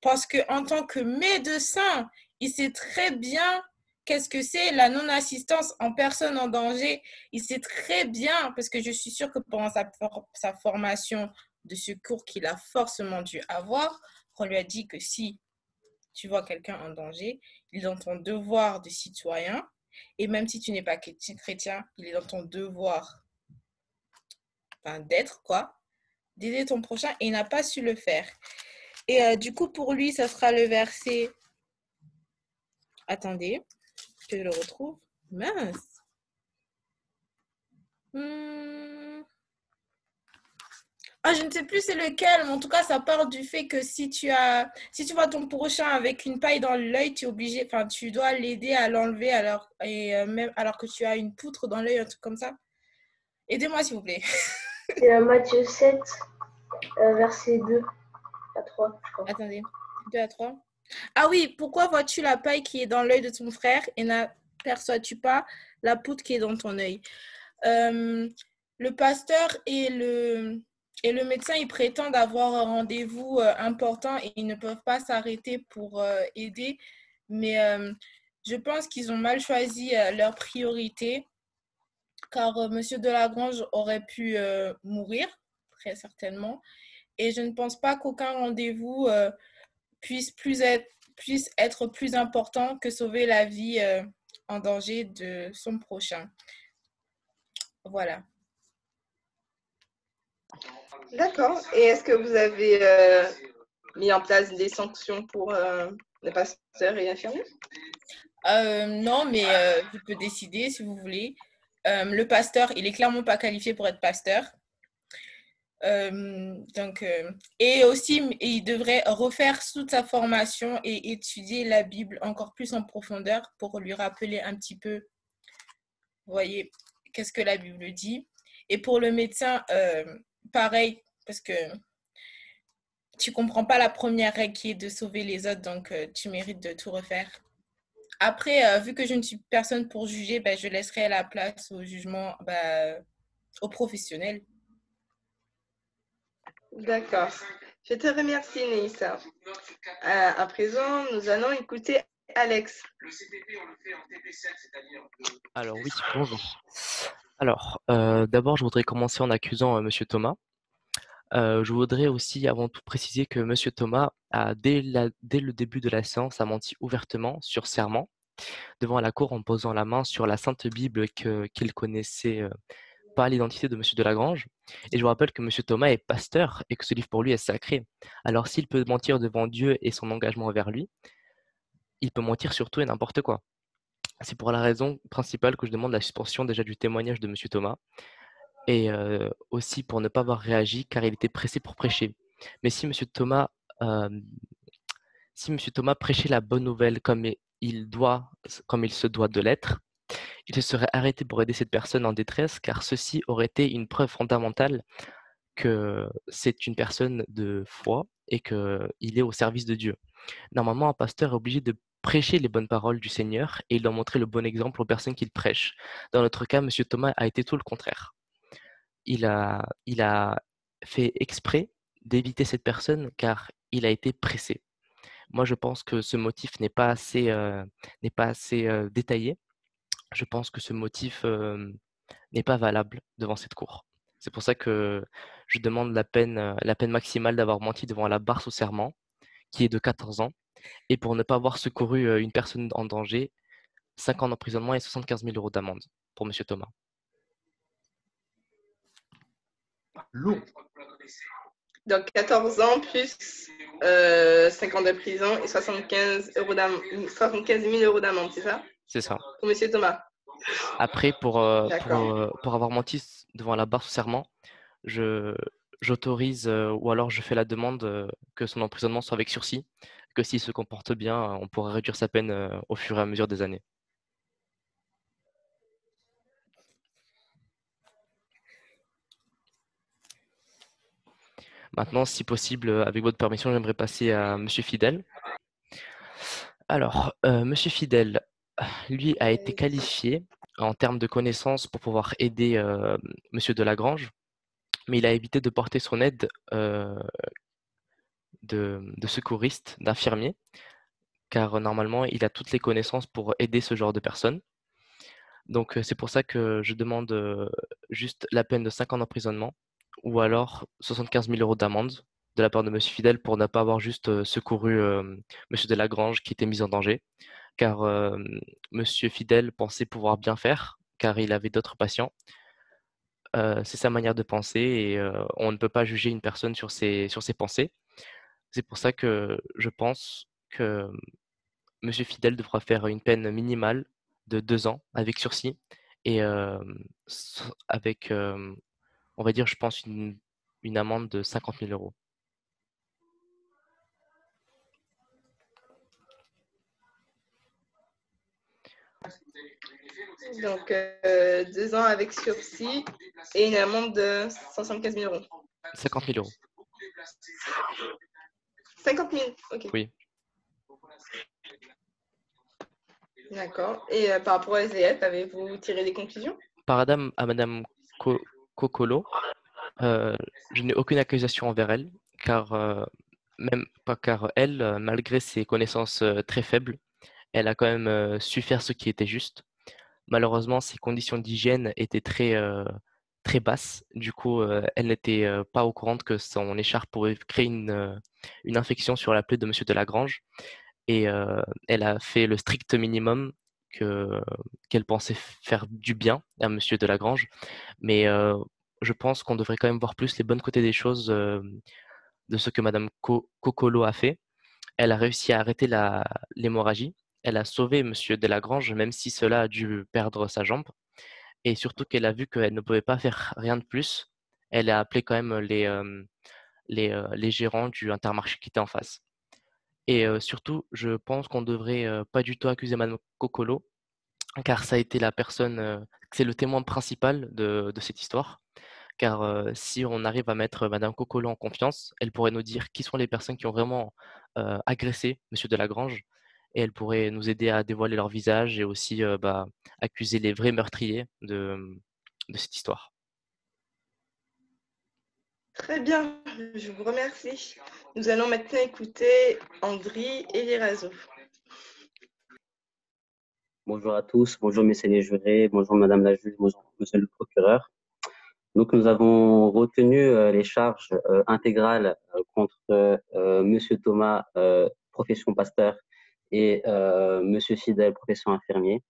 parce qu'en tant que médecin, il sait très bien qu'est-ce que c'est la non-assistance en personne en danger. Il sait très bien, parce que je suis sûre que pendant sa formation de secours qu'il a forcément dû avoir, on lui a dit que si tu vois quelqu'un en danger, il est dans ton devoir de citoyen. Et même si tu n'es pas chrétien, il est dans ton devoir d'être, quoi, d'aider ton prochain, et il n'a pas su le faire. Et du coup, pour lui, ça sera le verset... Attendez, que je le retrouve. Mince. Ah, je ne sais plus c'est lequel, mais en tout cas, ça part du fait que si tu vois ton prochain avec une paille dans l'œil, tu dois l'aider à l'enlever même alors que tu as une poutre dans l'œil, un truc comme ça. Aidez-moi, s'il vous plaît. C'est Matthieu 7, verset 2 à 3, je crois. Attendez, 2 à 3. Ah oui, pourquoi vois-tu la paille qui est dans l'œil de ton frère et n'aperçois-tu pas la poutre qui est dans ton œil? Le pasteur et le médecin, ils prétendent avoir un rendez-vous important et ils ne peuvent pas s'arrêter pour aider. Mais je pense qu'ils ont mal choisi leur priorité, car Monsieur Delagrange aurait pu mourir, très certainement. Et je ne pense pas qu'aucun rendez-vous puisse être plus important que sauver la vie en danger de son prochain. Voilà. D'accord. Et est-ce que vous avez mis en place des sanctions pour les pasteurs et infirmiers? Non, mais je peux décider si vous voulez. Le pasteur, il est clairement pas qualifié pour être pasteur. Et aussi, il devrait refaire toute sa formation et étudier la Bible encore plus en profondeur pour lui rappeler un petit peu, vous voyez, qu'est-ce que la Bible dit. Et pour le médecin, pareil, parce que tu comprends pas la première règle qui est de sauver les autres, donc tu mérites de tout refaire. Après, vu que je ne suis personne pour juger, je laisserai la place au jugement aux professionnels. D'accord. Je te remercie, Neissa. À présent, nous allons écouter Alex. Alors oui, bonjour. Alors, d'abord, je voudrais commencer en accusant Monsieur Thomas. Je voudrais aussi avant tout préciser que Monsieur Thomas dès le début de la séance, a menti ouvertement sur serment devant la cour en posant la main sur la Sainte Bible qu'il connaissait pas l'identité de Monsieur Delagrange. Et je vous rappelle que Monsieur Thomas est pasteur et que ce livre pour lui est sacré. Alors s'il peut mentir devant Dieu et son engagement envers lui, il peut mentir sur tout et n'importe quoi. C'est pour la raison principale que je demande la suspension déjà du témoignage de Monsieur Thomas et aussi pour ne pas avoir réagi car il était pressé pour prêcher. Mais si Monsieur Thomas prêchait la bonne nouvelle comme il se doit de l'être, il se serait arrêté pour aider cette personne en détresse car ceci aurait été une preuve fondamentale que c'est une personne de foi et qu'il est au service de Dieu. Normalement, un pasteur est obligé de prêcher les bonnes paroles du Seigneur et il doit montrer le bon exemple aux personnes qu'il prêche. Dans notre cas, M. Thomas a été tout le contraire. Il a fait exprès d'éviter cette personne car il a été pressé. Moi, je pense que ce motif n'est pas assez détaillé. Je pense que ce motif n'est pas valable devant cette cour. C'est pour ça que je demande la peine maximale d'avoir menti devant la barre sous serment, qui est de 14 ans, et pour ne pas avoir secouru une personne en danger, 5 ans d'emprisonnement et 75 000 € d'amende pour M. Thomas. Lourd. Donc 14 ans plus 5 ans de prison et 75 000 € d'amende, c'est ça? C'est ça. Pour M. Thomas. Après, D'accord. pour avoir menti devant la barre sous serment, j'autorise ou alors je fais la demande que son emprisonnement soit avec sursis, que s'il se comporte bien, on pourra réduire sa peine au fur et à mesure des années. Maintenant, si possible, avec votre permission, j'aimerais passer à Monsieur Fidèle. Alors, Monsieur Fidèle, lui a été qualifié en termes de connaissances pour pouvoir aider Monsieur Delagrange, mais il a évité de porter son aide de secouriste, d'infirmier, car normalement, il a toutes les connaissances pour aider ce genre de personnes. Donc, c'est pour ça que je demande juste la peine de 5 ans d'emprisonnement ou alors 75 000 € d'amende de la part de Monsieur Fidèle pour ne pas avoir juste secouru Monsieur Delagrange qui était mis en danger, car Monsieur Fidèle pensait pouvoir bien faire, car il avait d'autres patients. C'est sa manière de penser et on ne peut pas juger une personne sur ses pensées. C'est pour ça que je pense que Monsieur Fidèle devra faire une peine minimale de 2 ans avec sursis et avec, on va dire, je pense, une amende de 50 000 €. Donc 2 ans avec sursis et une amende de 175 000 €. 50 000 €. 50 000, ok. Oui. D'accord. Et par rapport à SDF, avez-vous tiré des conclusions? À Madame Cocolo, je n'ai aucune accusation envers elle, car elle, malgré ses connaissances très faibles, elle a quand même su faire ce qui était juste. Malheureusement, ses conditions d'hygiène étaient très basses. Du coup, elle n'était pas au courant que son écharpe pourrait créer une infection sur la plaie de Monsieur Delagrange. Et elle a fait le strict minimum qu'elle pensait faire du bien à Monsieur Delagrange. Mais je pense qu'on devrait quand même voir plus les bonnes côtés des choses de ce que Madame Cocolo a fait. Elle a réussi à arrêter l'hémorragie. Elle a sauvé Monsieur Delagrange, même si cela a dû perdre sa jambe. Et surtout qu'elle a vu qu'elle ne pouvait pas faire rien de plus. Elle a appelé quand même les gérants du Intermarché qui étaient en face. Et surtout, je pense qu'on devrait pas du tout accuser Madame Cocolo, car ça a été c'est le témoin principal de cette histoire. Car si on arrive à mettre Madame Cocolo en confiance, elle pourrait nous dire qui sont les personnes qui ont vraiment agressé Monsieur Delagrange, et elle pourrait nous aider à dévoiler leur visage et aussi accuser les vrais meurtriers de cette histoire. Très bien, je vous remercie. Nous allons maintenant écouter Andri et Lirazo. Bonjour à tous, bonjour messieurs les jurés, bonjour madame la juge, bonjour monsieur le procureur. Donc nous avons retenu les charges intégrales contre monsieur Thomas, profession pasteur, et monsieur Fidèle, profession infirmier.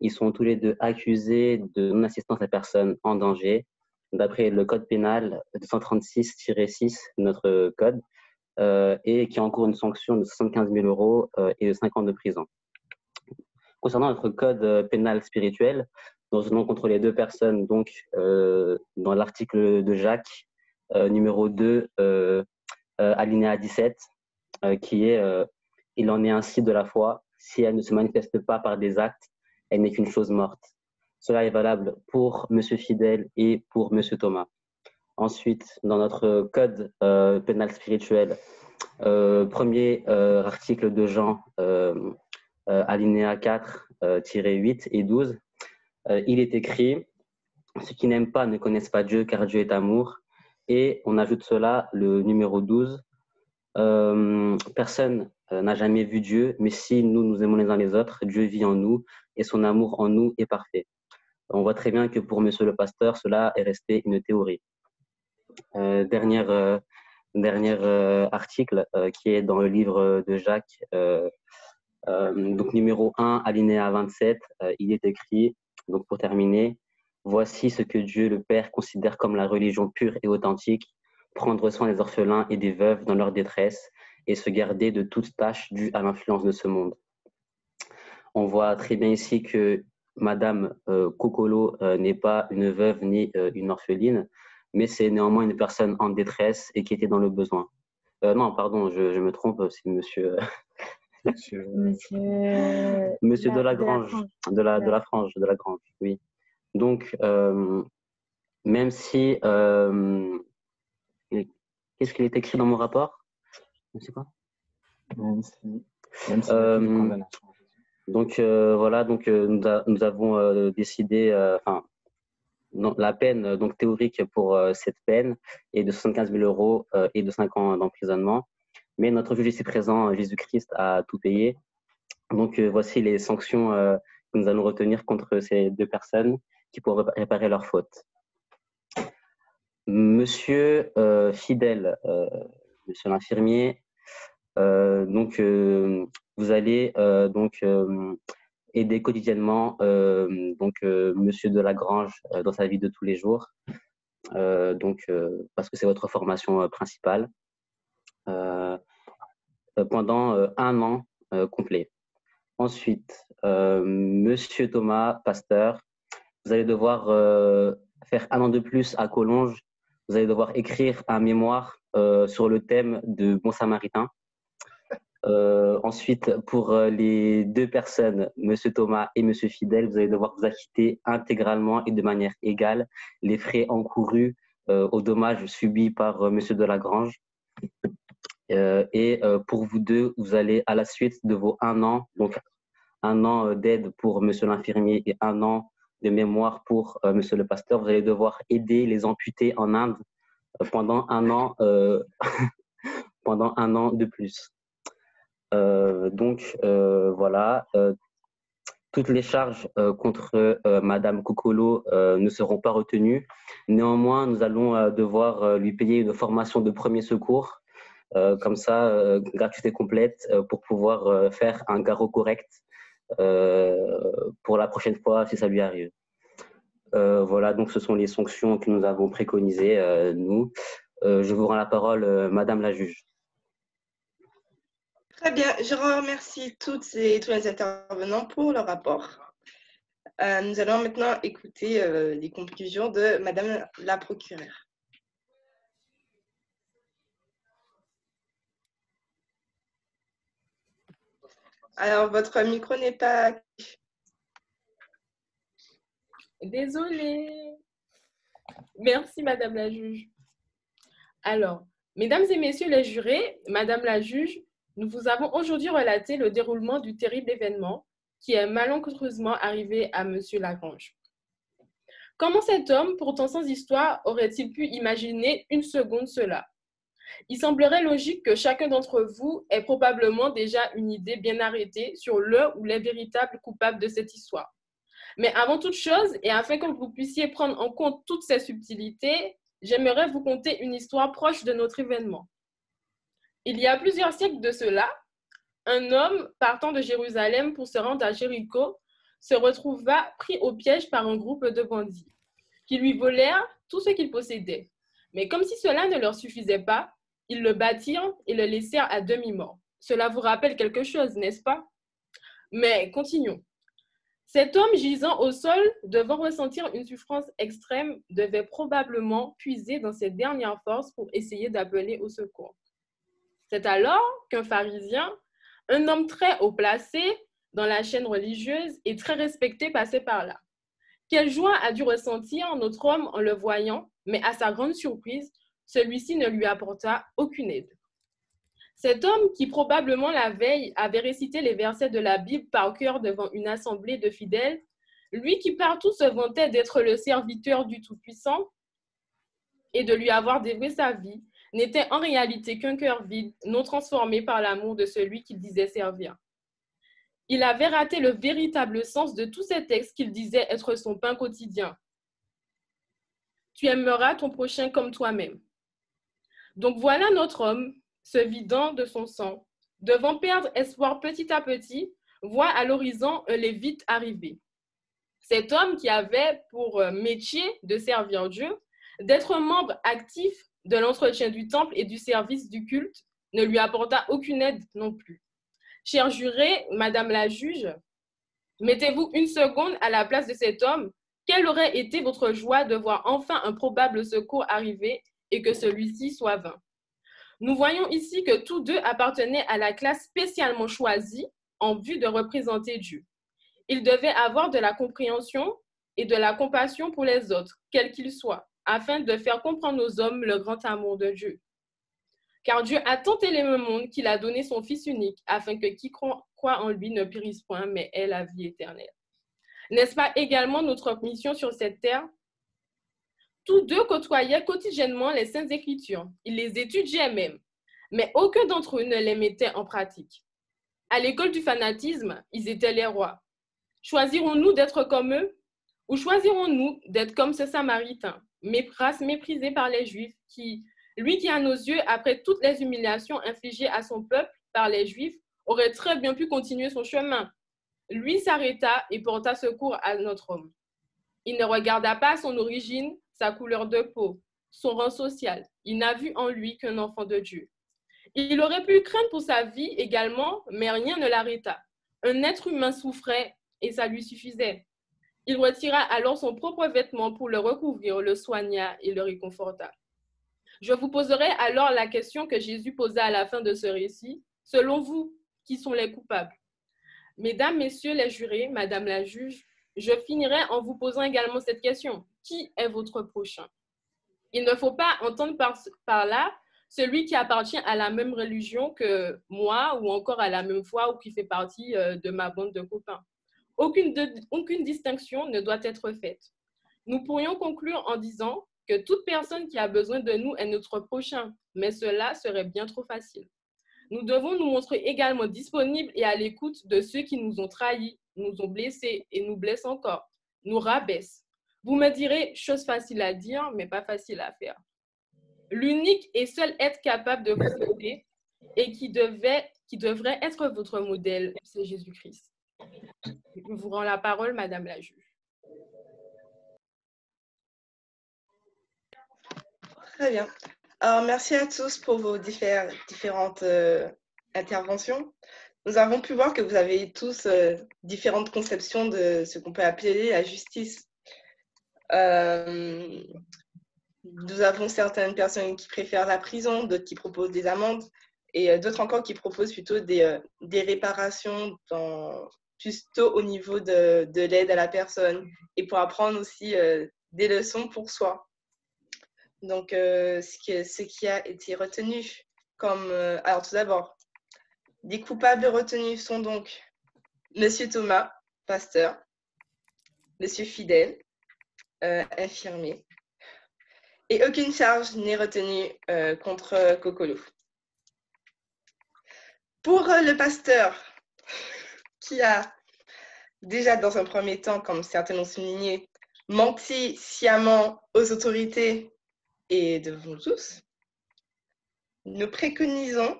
Ils sont tous les deux accusés de non-assistance à personne en danger, d'après le code pénal 236-6, notre code, et qui encourt une sanction de 75 000 € et de 5 ans de prison. Concernant notre code pénal spirituel, nous allons contre les deux personnes, donc dans l'article de Jacques, numéro 2, alinéa 17, qui est « Il en est ainsi de la foi, si elle ne se manifeste pas par des actes, elle n'est qu'une chose morte ». Cela est valable pour M. Fidèle et pour M. Thomas. Ensuite, dans notre code pénal spirituel, premier article de Jean, alinéa 4-8 et 12, il est écrit « Ceux qui n'aiment pas ne connaissent pas Dieu, car Dieu est amour ». Et on ajoute cela, le numéro 12, personne n'a jamais vu Dieu, mais si nous nous aimons les uns les autres, Dieu vit en nous et son amour en nous est parfait. On voit très bien que pour monsieur le pasteur, cela est resté une théorie. Dernier article qui est dans le livre de Jacques, donc numéro 1, alinéa 27, il est écrit, donc pour terminer, « Voici ce que Dieu le Père considère comme la religion pure et authentique. prendre soin des orphelins et des veuves dans leur détresse et se garder de toute tâche due à l'influence de ce monde. On voit très bien ici que Madame Kokolo n'est pas une veuve ni une orpheline, mais c'est néanmoins une personne en détresse et qui était dans le besoin. Non, pardon, je me trompe, c'est monsieur, monsieur de la Grange, de la Frange, de la Grange, oui. Donc, même si... qu'est-ce qu'il est écrit dans mon rapport? Je ne sais pas. Même si donc, voilà, donc, nous avons décidé... la peine donc, théorique pour cette peine est de 75 000 € et de 5 ans d'emprisonnement. Mais notre juge ici présent, Jésus-Christ, a tout payé. Donc, voici les sanctions que nous allons retenir contre ces deux personnes qui pourront réparer leurs fautes. Monsieur Fidèle, monsieur l'infirmier, donc, vous allez aider quotidiennement monsieur de la Grange dans sa vie de tous les jours, parce que c'est votre formation principale, pendant 1 an complet. Ensuite, monsieur Thomas, pasteur, vous allez devoir faire 1 an de plus à Collonges. Vous allez devoir écrire un mémoire sur le thème de Bon Samaritain. Ensuite, pour les deux personnes, monsieur Thomas et monsieur Fidèle, vous allez devoir vous acquitter intégralement et de manière égale les frais encourus aux dommages subis par monsieur de la Grange. Pour vous deux, vous allez à la suite de vos 1 an, donc 1 an d'aide pour monsieur l'infirmier et 1 an de mémoire pour monsieur le pasteur, vous allez devoir aider les amputés en Inde pendant 1 an, pendant 1 an de plus. Voilà, toutes les charges contre Madame Kokolo ne seront pas retenues. Néanmoins, nous allons devoir lui payer une formation de premier secours, comme ça, gratuite et complète, pour pouvoir faire un garrot correct pour la prochaine fois si ça lui arrive. Voilà, donc ce sont les sanctions que nous avons préconisées, nous. Je vous rends la parole, Madame la juge. Très bien, je remercie toutes et tous les intervenants pour le rapport. Nous allons maintenant écouter les conclusions de Madame la procureure. Alors, votre micro n'est pas... Désolée. Merci, Madame la juge. Alors, mesdames et messieurs les jurés, Madame la juge, nous vous avons aujourd'hui relaté le déroulement du terrible événement qui est malencontreusement arrivé à monsieur Lagrange. Comment cet homme, pourtant sans histoire, aurait-il pu imaginer une seconde cela? Il semblerait logique que chacun d'entre vous ait probablement déjà une idée bien arrêtée sur le ou les véritables coupables de cette histoire. Mais avant toute chose, et afin que vous puissiez prendre en compte toutes ces subtilités, j'aimerais vous conter une histoire proche de notre événement. Il y a plusieurs siècles de cela, un homme partant de Jérusalem pour se rendre à Jéricho se retrouva pris au piège par un groupe de bandits qui lui volèrent tout ce qu'il possédait. Mais comme si cela ne leur suffisait pas, ils le battirent et le laissèrent à demi-mort. Cela vous rappelle quelque chose, n'est-ce pas? Mais continuons. Cet homme gisant au sol, devant ressentir une souffrance extrême, devait probablement puiser dans ses dernières forces pour essayer d'appeler au secours. C'est alors qu'un pharisien, un homme très haut placé dans la chaîne religieuse et très respecté, passait par là. Quelle joie a dû ressentir notre homme en le voyant, mais à sa grande surprise, celui-ci ne lui apporta aucune aide. Cet homme, qui probablement la veille avait récité les versets de la Bible par cœur devant une assemblée de fidèles, lui qui partout se vantait d'être le serviteur du Tout-Puissant et de lui avoir dévoué sa vie, n'était en réalité qu'un cœur vide, non transformé par l'amour de celui qu'il disait servir. Il avait raté le véritable sens de tous ces textes qu'il disait être son pain quotidien. Tu aimeras ton prochain comme toi-même. Donc voilà notre homme, se vidant de son sang, devant perdre espoir petit à petit, voit à l'horizon un Lévite arriver. Cet homme qui avait pour métier de servir Dieu, d'être membre actif de l'entretien du temple et du service du culte ne lui apporta aucune aide non plus. Chère jurée, Madame la juge, mettez-vous une seconde à la place de cet homme. Quelle aurait été votre joie de voir enfin un probable secours arriver et que celui-ci soit vain? Nous voyons ici que tous deux appartenaient à la classe spécialement choisie en vue de représenter Dieu. Ils devaient avoir de la compréhension et de la compassion pour les autres, quels qu'ils soient, afin de faire comprendre aux hommes le grand amour de Dieu. Car Dieu a tant aimé le monde qu'il a donné son Fils unique, afin que qui croit en lui ne périsse point, mais ait la vie éternelle. N'est-ce pas également notre mission sur cette terre? Tous deux côtoyaient quotidiennement les Saintes Écritures. Ils les étudiaient même, mais aucun d'entre eux ne les mettait en pratique. À l'école du fanatisme, ils étaient les rois. Choisirons-nous d'être comme eux? Ou choisirons-nous d'être comme ce Samaritain, race méprisée par les Juifs, lui qui, à nos yeux, après toutes les humiliations infligées à son peuple par les Juifs, aurait très bien pu continuer son chemin. Lui s'arrêta et porta secours à notre homme. Il ne regarda pas son origine, sa couleur de peau, son rang social. Il n'a vu en lui qu'un enfant de Dieu. Il aurait pu craindre pour sa vie également, mais rien ne l'arrêta. Un être humain souffrait et ça lui suffisait. Il retira alors son propre vêtement pour le recouvrir, le soigna et le réconforta. Je vous poserai alors la question que Jésus posa à la fin de ce récit. Selon vous, qui sont les coupables? Mesdames, messieurs les jurés, Madame la juge, je finirai en vous posant également cette question. Qui est votre prochain? Il ne faut pas entendre par là celui qui appartient à la même religion que moi ou encore à la même foi ou qui fait partie de ma bande de copains. Aucune distinction ne doit être faite. Nous pourrions conclure en disant que toute personne qui a besoin de nous est notre prochain, mais cela serait bien trop facile. Nous devons nous montrer également disponibles et à l'écoute de ceux qui nous ont trahis, nous ont blessés et nous blessent encore, nous rabaissent. Vous me direz, chose facile à dire, mais pas facile à faire. L'unique et seul être capable de vous aider et qui devrait être votre modèle, c'est Jésus-Christ. Je vous rends la parole, Madame la juge. Très bien. Alors, merci à tous pour vos différentes interventions. Nous avons pu voir que vous avez tous différentes conceptions de ce qu'on peut appeler la justice. Nous avons certaines personnes qui préfèrent la prison, d'autres qui proposent des amendes et d'autres encore qui proposent plutôt des réparations plutôt au niveau de l'aide à la personne et pour apprendre aussi des leçons pour soi. Donc, ce qui a été retenu comme... alors, tout d'abord, les coupables retenus sont donc Monsieur Thomas, pasteur, Monsieur Fidèle, infirmier, et aucune charge n'est retenue contre Cocolo. Pour le pasteur, qui a déjà dans un premier temps, comme certains l'ont souligné, menti sciemment aux autorités et devant nous tous, nous préconisons,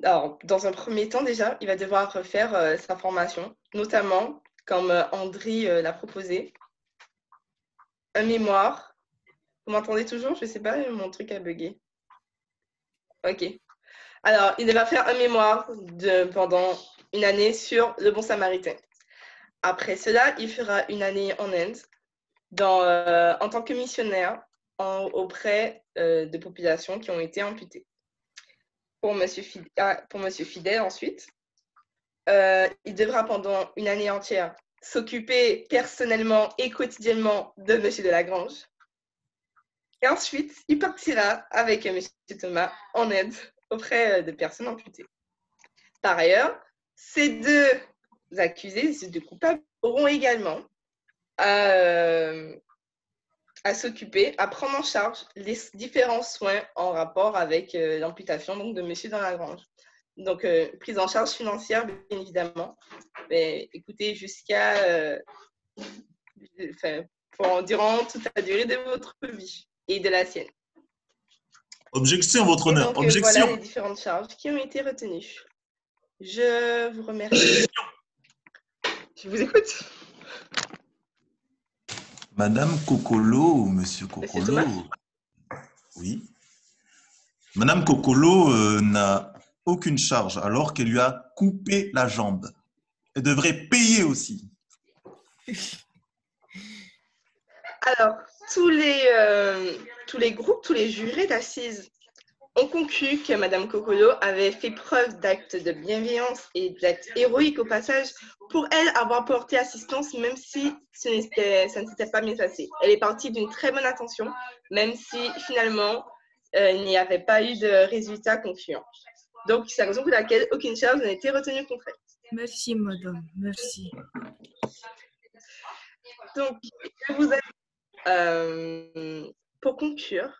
alors dans un premier temps déjà, il va devoir refaire sa formation, notamment, comme Andri l'a proposé, un mémoire. Vous m'entendez toujours? Je ne sais pas, mon truc a bugué. Ok. Alors, il va faire un mémoire pendant une année sur le bon samaritain. Après cela, il fera une année en Inde en tant que missionnaire auprès de populations qui ont été amputées. Pour Monsieur Fidèle, ensuite, il devra pendant une année entière s'occuper personnellement et quotidiennement de Monsieur de Lagrange. Et ensuite, il partira avec Monsieur Thomas en Inde auprès de personnes amputées. Par ailleurs, ces deux accusés, ces deux coupables, auront également à s'occuper, à prendre en charge les différents soins en rapport avec l'amputation donc, de Monsieur dans la Grange. Donc, prise en charge financière, bien évidemment. Mais écoutez, jusqu'à durant toute la durée de votre vie et de la sienne. Objection, votre honneur. Donc, Objection. voilà les différentes charges qui ont été retenues. Je vous remercie. Je vous écoute. Madame Kokolo ou Monsieur Monsieur Kokolo? Thomas. Oui. Madame Kokolo n'a aucune charge alors qu'elle lui a coupé la jambe. Elle devrait payer aussi. Alors, tous les groupes, tous les jurés d'assises ont conclu que Madame Kokolo avait fait preuve d'actes de bienveillance et d'actes héroïques au passage pour elle avoir porté assistance, même si ça ne s'était pas bien passé. Elle est partie d'une très bonne intention, même si finalement il n'y avait pas eu de résultat concluant. Donc, c'est la raison pour laquelle aucune charge n'a été retenue contre elle. Merci, madame. Merci. Donc, je vous invite, pour conclure,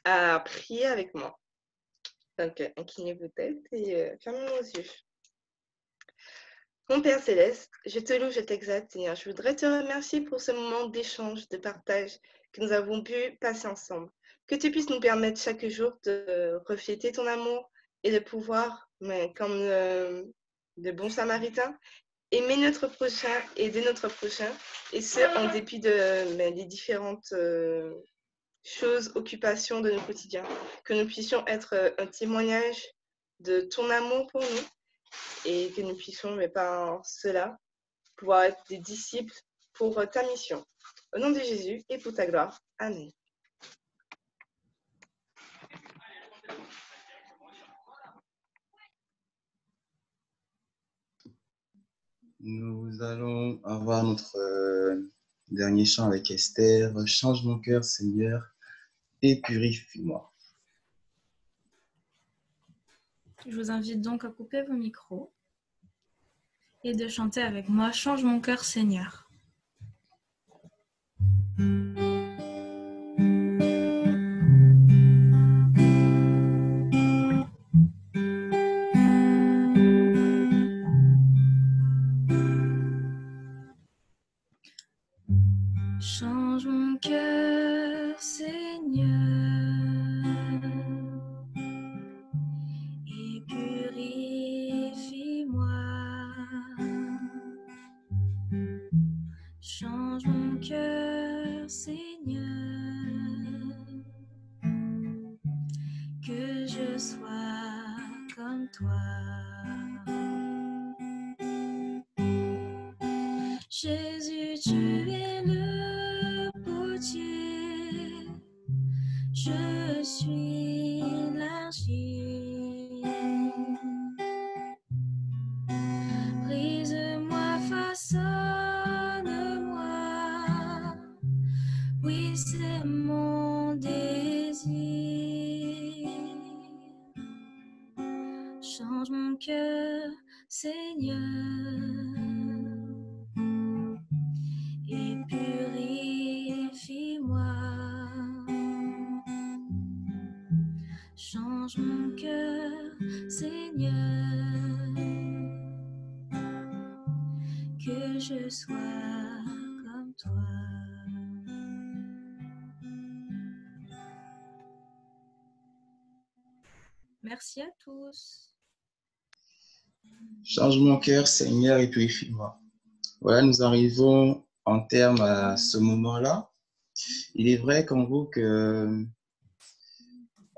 à prier avec moi. Donc, inclinez vos têtes et fermez vos yeux. Mon Père Céleste, je te loue, je t'exalte, Seigneur. Je voudrais te remercier pour ce moment d'échange, de partage que nous avons pu passer ensemble. Que tu puisses nous permettre chaque jour de refléter ton amour et de pouvoir, comme de bons samaritains, aimer notre prochain, aider notre prochain, et ce, en dépit des différentes choses, occupations de nos quotidiens. Que nous puissions être un témoignage de ton amour pour nous et que nous puissions, mais par cela, pouvoir être des disciples pour ta mission. Au nom de Jésus et pour ta gloire. Amen. Nous allons avoir notre dernier chant avec Esther. Change mon cœur, Seigneur, et purifie-moi. Je vous invite donc à couper vos micros et de chanter avec moi « Change mon cœur, Seigneur ». Change mon cœur, Seigneur, et purifie-moi. Change mon cœur, Seigneur, que je sois comme toi. Jésus, tu es le potier, je suis l'argile. Brise-moi, façonne-moi, oui, c'est mon désir. Change mon cœur, Seigneur, et purifie-moi. Change mon cœur, Seigneur, que je sois comme toi. Merci à tous. Change mon cœur, Seigneur, et purifie-moi. Voilà, nous arrivons en termes à ce moment-là. Il est vrai qu'en gros,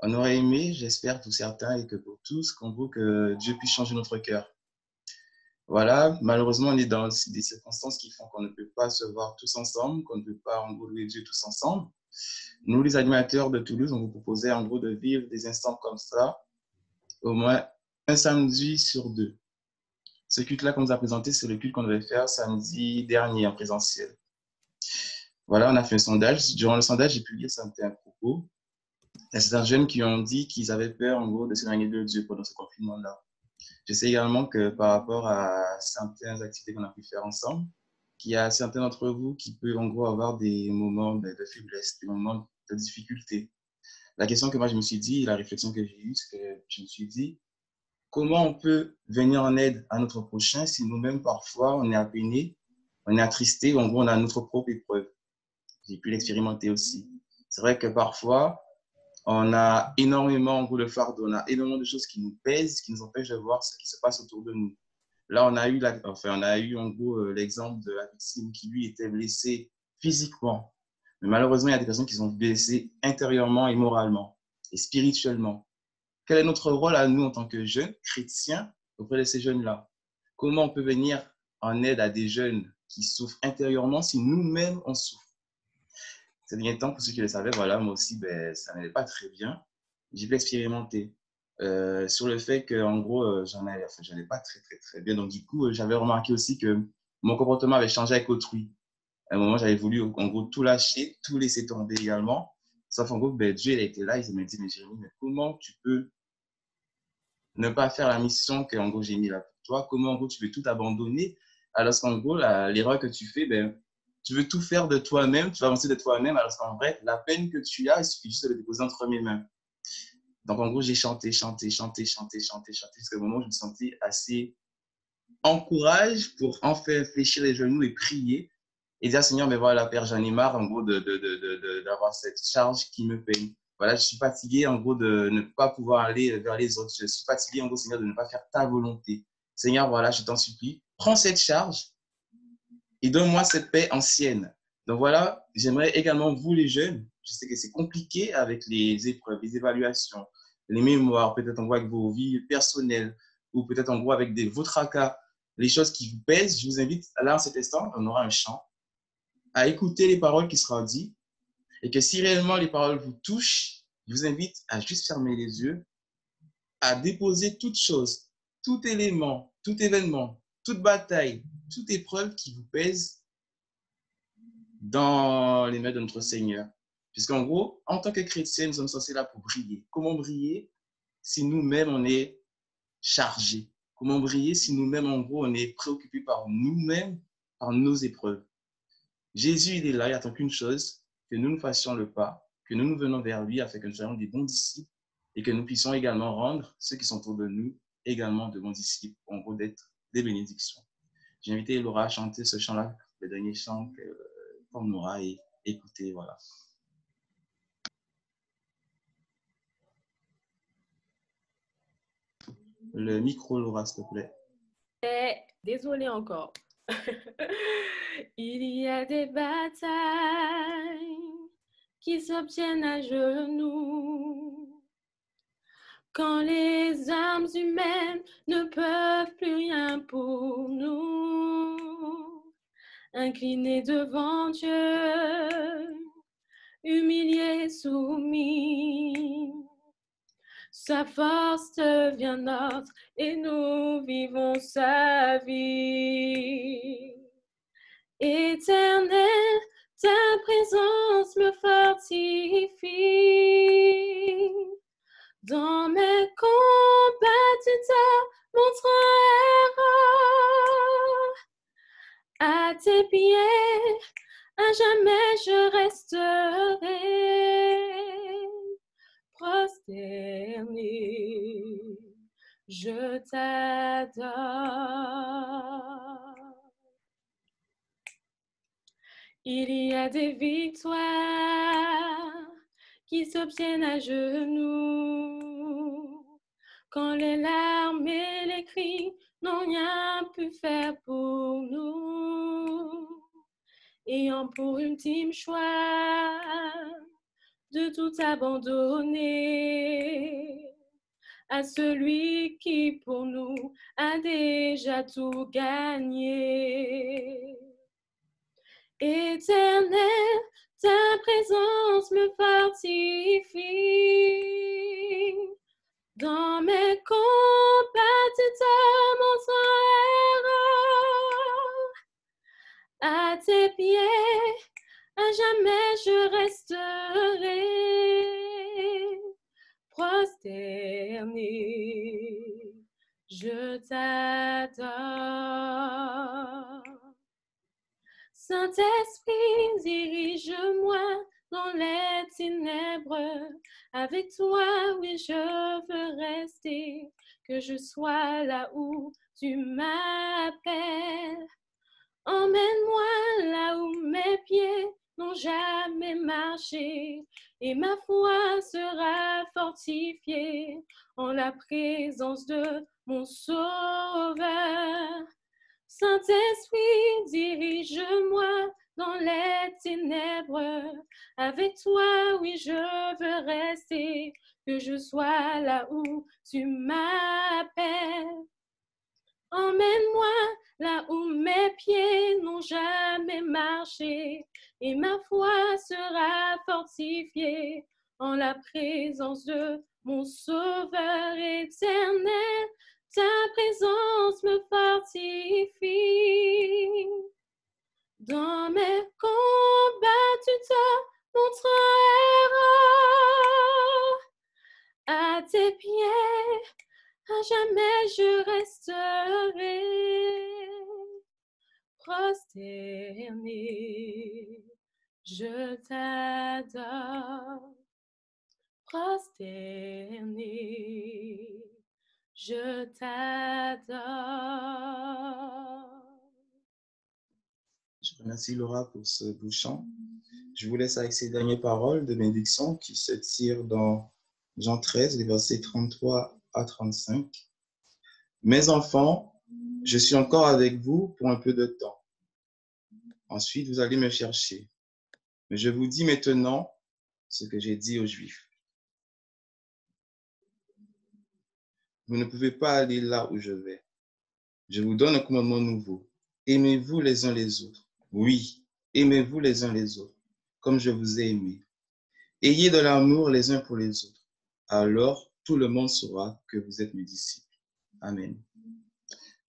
on aurait aimé, j'espère pour certains et que pour tous, qu'en gros, que Dieu puisse changer notre cœur. Voilà, malheureusement, on est dans des circonstances qui font qu'on ne peut pas se voir tous ensemble, qu'on ne peut pas en gros louer Dieu tous ensemble. Nous, les animateurs de Toulouse, on vous proposait en gros de vivre des instants comme ça, au moins un samedi sur 2. Ce culte-là qu'on nous a présenté, c'est le culte qu'on devait faire samedi dernier en présentiel. Voilà, on a fait un sondage. Durant le sondage, j'ai publié certains propos. Il y a certains jeunes qui ont dit qu'ils avaient peur, en gros, de s'éloigner de Dieu pendant ce confinement-là. Je sais également que par rapport à certaines activités qu'on a pu faire ensemble, qu'il y a certains d'entre vous qui peuvent, en gros, avoir des moments de faiblesse, des moments de difficulté. La question que moi, je me suis dit, la réflexion que j'ai eue, c'est que je me suis dit, comment on peut venir en aide à notre prochain si nous-mêmes, parfois, on est appeinés, on est attristés, ou en gros, on a notre propre épreuve. J'ai pu l'expérimenter aussi. C'est vrai que parfois, on a énormément en gros de fardeau, on a énormément de choses qui nous pèsent, qui nous empêchent de voir ce qui se passe autour de nous. Là, on a eu en gros l'exemple de la victime qui, lui, était blessé physiquement. Mais malheureusement, il y a des personnes qui sont blessées intérieurement et moralement et spirituellement. Quel est notre rôle à nous en tant que jeunes chrétiens auprès de ces jeunes-là? Comment on peut venir en aide à des jeunes qui souffrent intérieurement si nous-mêmes on souffre? Ces derniers temps, pour ceux qui le savaient, voilà, moi aussi, ça n'allait pas très bien. J'ai pu expérimenter sur le fait qu'en gros, j'allais pas très bien. Donc, du coup, j'avais remarqué aussi que mon comportement avait changé avec autrui. À un moment, j'avais voulu, en gros, tout lâcher, tout laisser tomber également. Sauf en gros, Dieu, il a été là, il m'a dit, mais Jérémy, mais comment tu peux ne pas faire la mission que, en gros, j'ai mis là pour toi? Comment, en gros, tu veux tout abandonner? Alors qu'en gros, l'erreur que tu fais, tu veux tout faire de toi-même, tu vas avancer de toi-même, alors qu'en vrai, la peine que tu as, il suffit juste de le déposer entre mes mains. Donc, en gros, j'ai chanté, jusqu'au moment où je me sentais assez en courage pour enfin fléchir les genoux et prier et dire, Seigneur, mais voilà, Père, j'en ai marre, en gros, d'avoir cette charge qui me peine. Voilà, je suis fatigué, en gros, de ne pas pouvoir aller vers les autres. Je suis fatigué, en gros, Seigneur, de ne pas faire ta volonté. Seigneur, voilà, je t'en supplie, prends cette charge et donne-moi cette paix ancienne. Donc voilà, j'aimerais également, vous les jeunes, je sais que c'est compliqué avec les épreuves, les évaluations, les mémoires, peut-être en gros avec vos vies personnelles ou peut-être en gros avec vos tracas, les choses qui vous pèsent. Je vous invite, là, en cet instant, on aura un chant, à écouter les paroles qui seront dites et que si réellement les paroles vous touchent, je vous invite à juste fermer les yeux, à déposer toute chose, tout élément, tout événement, toute bataille, toute épreuve qui vous pèse dans les mains de notre Seigneur. Puisqu'en gros, en tant que chrétiens, nous sommes censés là pour briller. Comment briller si nous-mêmes, on est chargés? Comment briller si nous-mêmes, en gros, on est préoccupés par nous-mêmes, par nos épreuves? Jésus, il est là, il attend qu'une chose, que nous fassions le pas, que nous venons vers lui afin que nous soyons des bons disciples et que nous puissions également rendre ceux qui sont autour de nous également de bons disciples, en gros, d'être des bénédictions. J'ai invité Laura à chanter ce chant-là, le dernier chant qu'on aura et écouter, voilà. Le micro, Laura, s'il te plaît. Désolée encore. Il y a des batailles qui s'obtiennent à genoux. Quand les âmes humaines ne peuvent plus rien pour nous. Inclinés devant Dieu, humiliés, soumis. Sa force devient notre et nous vivons sa vie. Éternel, ta présence me fortifie. Dans mes combats, tu te montres héros. À tes pieds, à jamais je resterai. Prosterné, je t'adore. Il y a des victoires qui s'obtiennent à genoux, quand les larmes et les cris n'ont rien pu faire pour nous, ayant pour ultime choix de tout abandonner à celui qui pour nous a déjà tout gagné. Éternel, ta présence me fortifie. Dans mes combats, tu te montres héros. À tes pieds, à jamais je resterai. Prosterné, je t'adore. Saint-Esprit, dirige-moi dans les ténèbres. Avec toi, oui, je veux rester. Que je sois là où tu m'appelles. Emmène-moi là où mes pieds n'ont jamais marché. Et ma foi sera fortifiée en la présence de mon Sauveur. Saint-Esprit, dirige-moi dans les ténèbres. Avec toi, oui, je veux rester, que je sois là où tu m'appelles. Emmène-moi là où mes pieds n'ont jamais marché, et ma foi sera fortifiée en la présence de mon Sauveur éternel. Ta présence me fortifie. Dans mes combats, tu te montreras. À tes pieds, à jamais je resterai prosterné. Je t'adore, prosterné. Je t'adore. Je remercie Laura pour ce beau chant. Je vous laisse avec ces dernières paroles de bénédiction qui se tirent dans Jean 13, les versets 33 à 35. Mes enfants, je suis encore avec vous pour un peu de temps. Ensuite, vous allez me chercher. Mais je vous dis maintenant ce que j'ai dit aux Juifs. Vous ne pouvez pas aller là où je vais. Je vous donne un commandement nouveau. Aimez-vous les uns les autres. Oui, aimez-vous les uns les autres, comme je vous ai aimé. Ayez de l'amour les uns pour les autres. Alors, tout le monde saura que vous êtes mes disciples. Amen.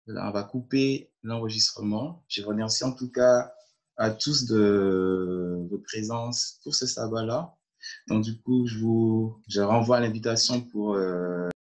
Là, on va couper l'enregistrement. Je remercie en tout cas à tous de votre présence pour ce sabbat-là. Donc, du coup, je renvoie à l'invitation pour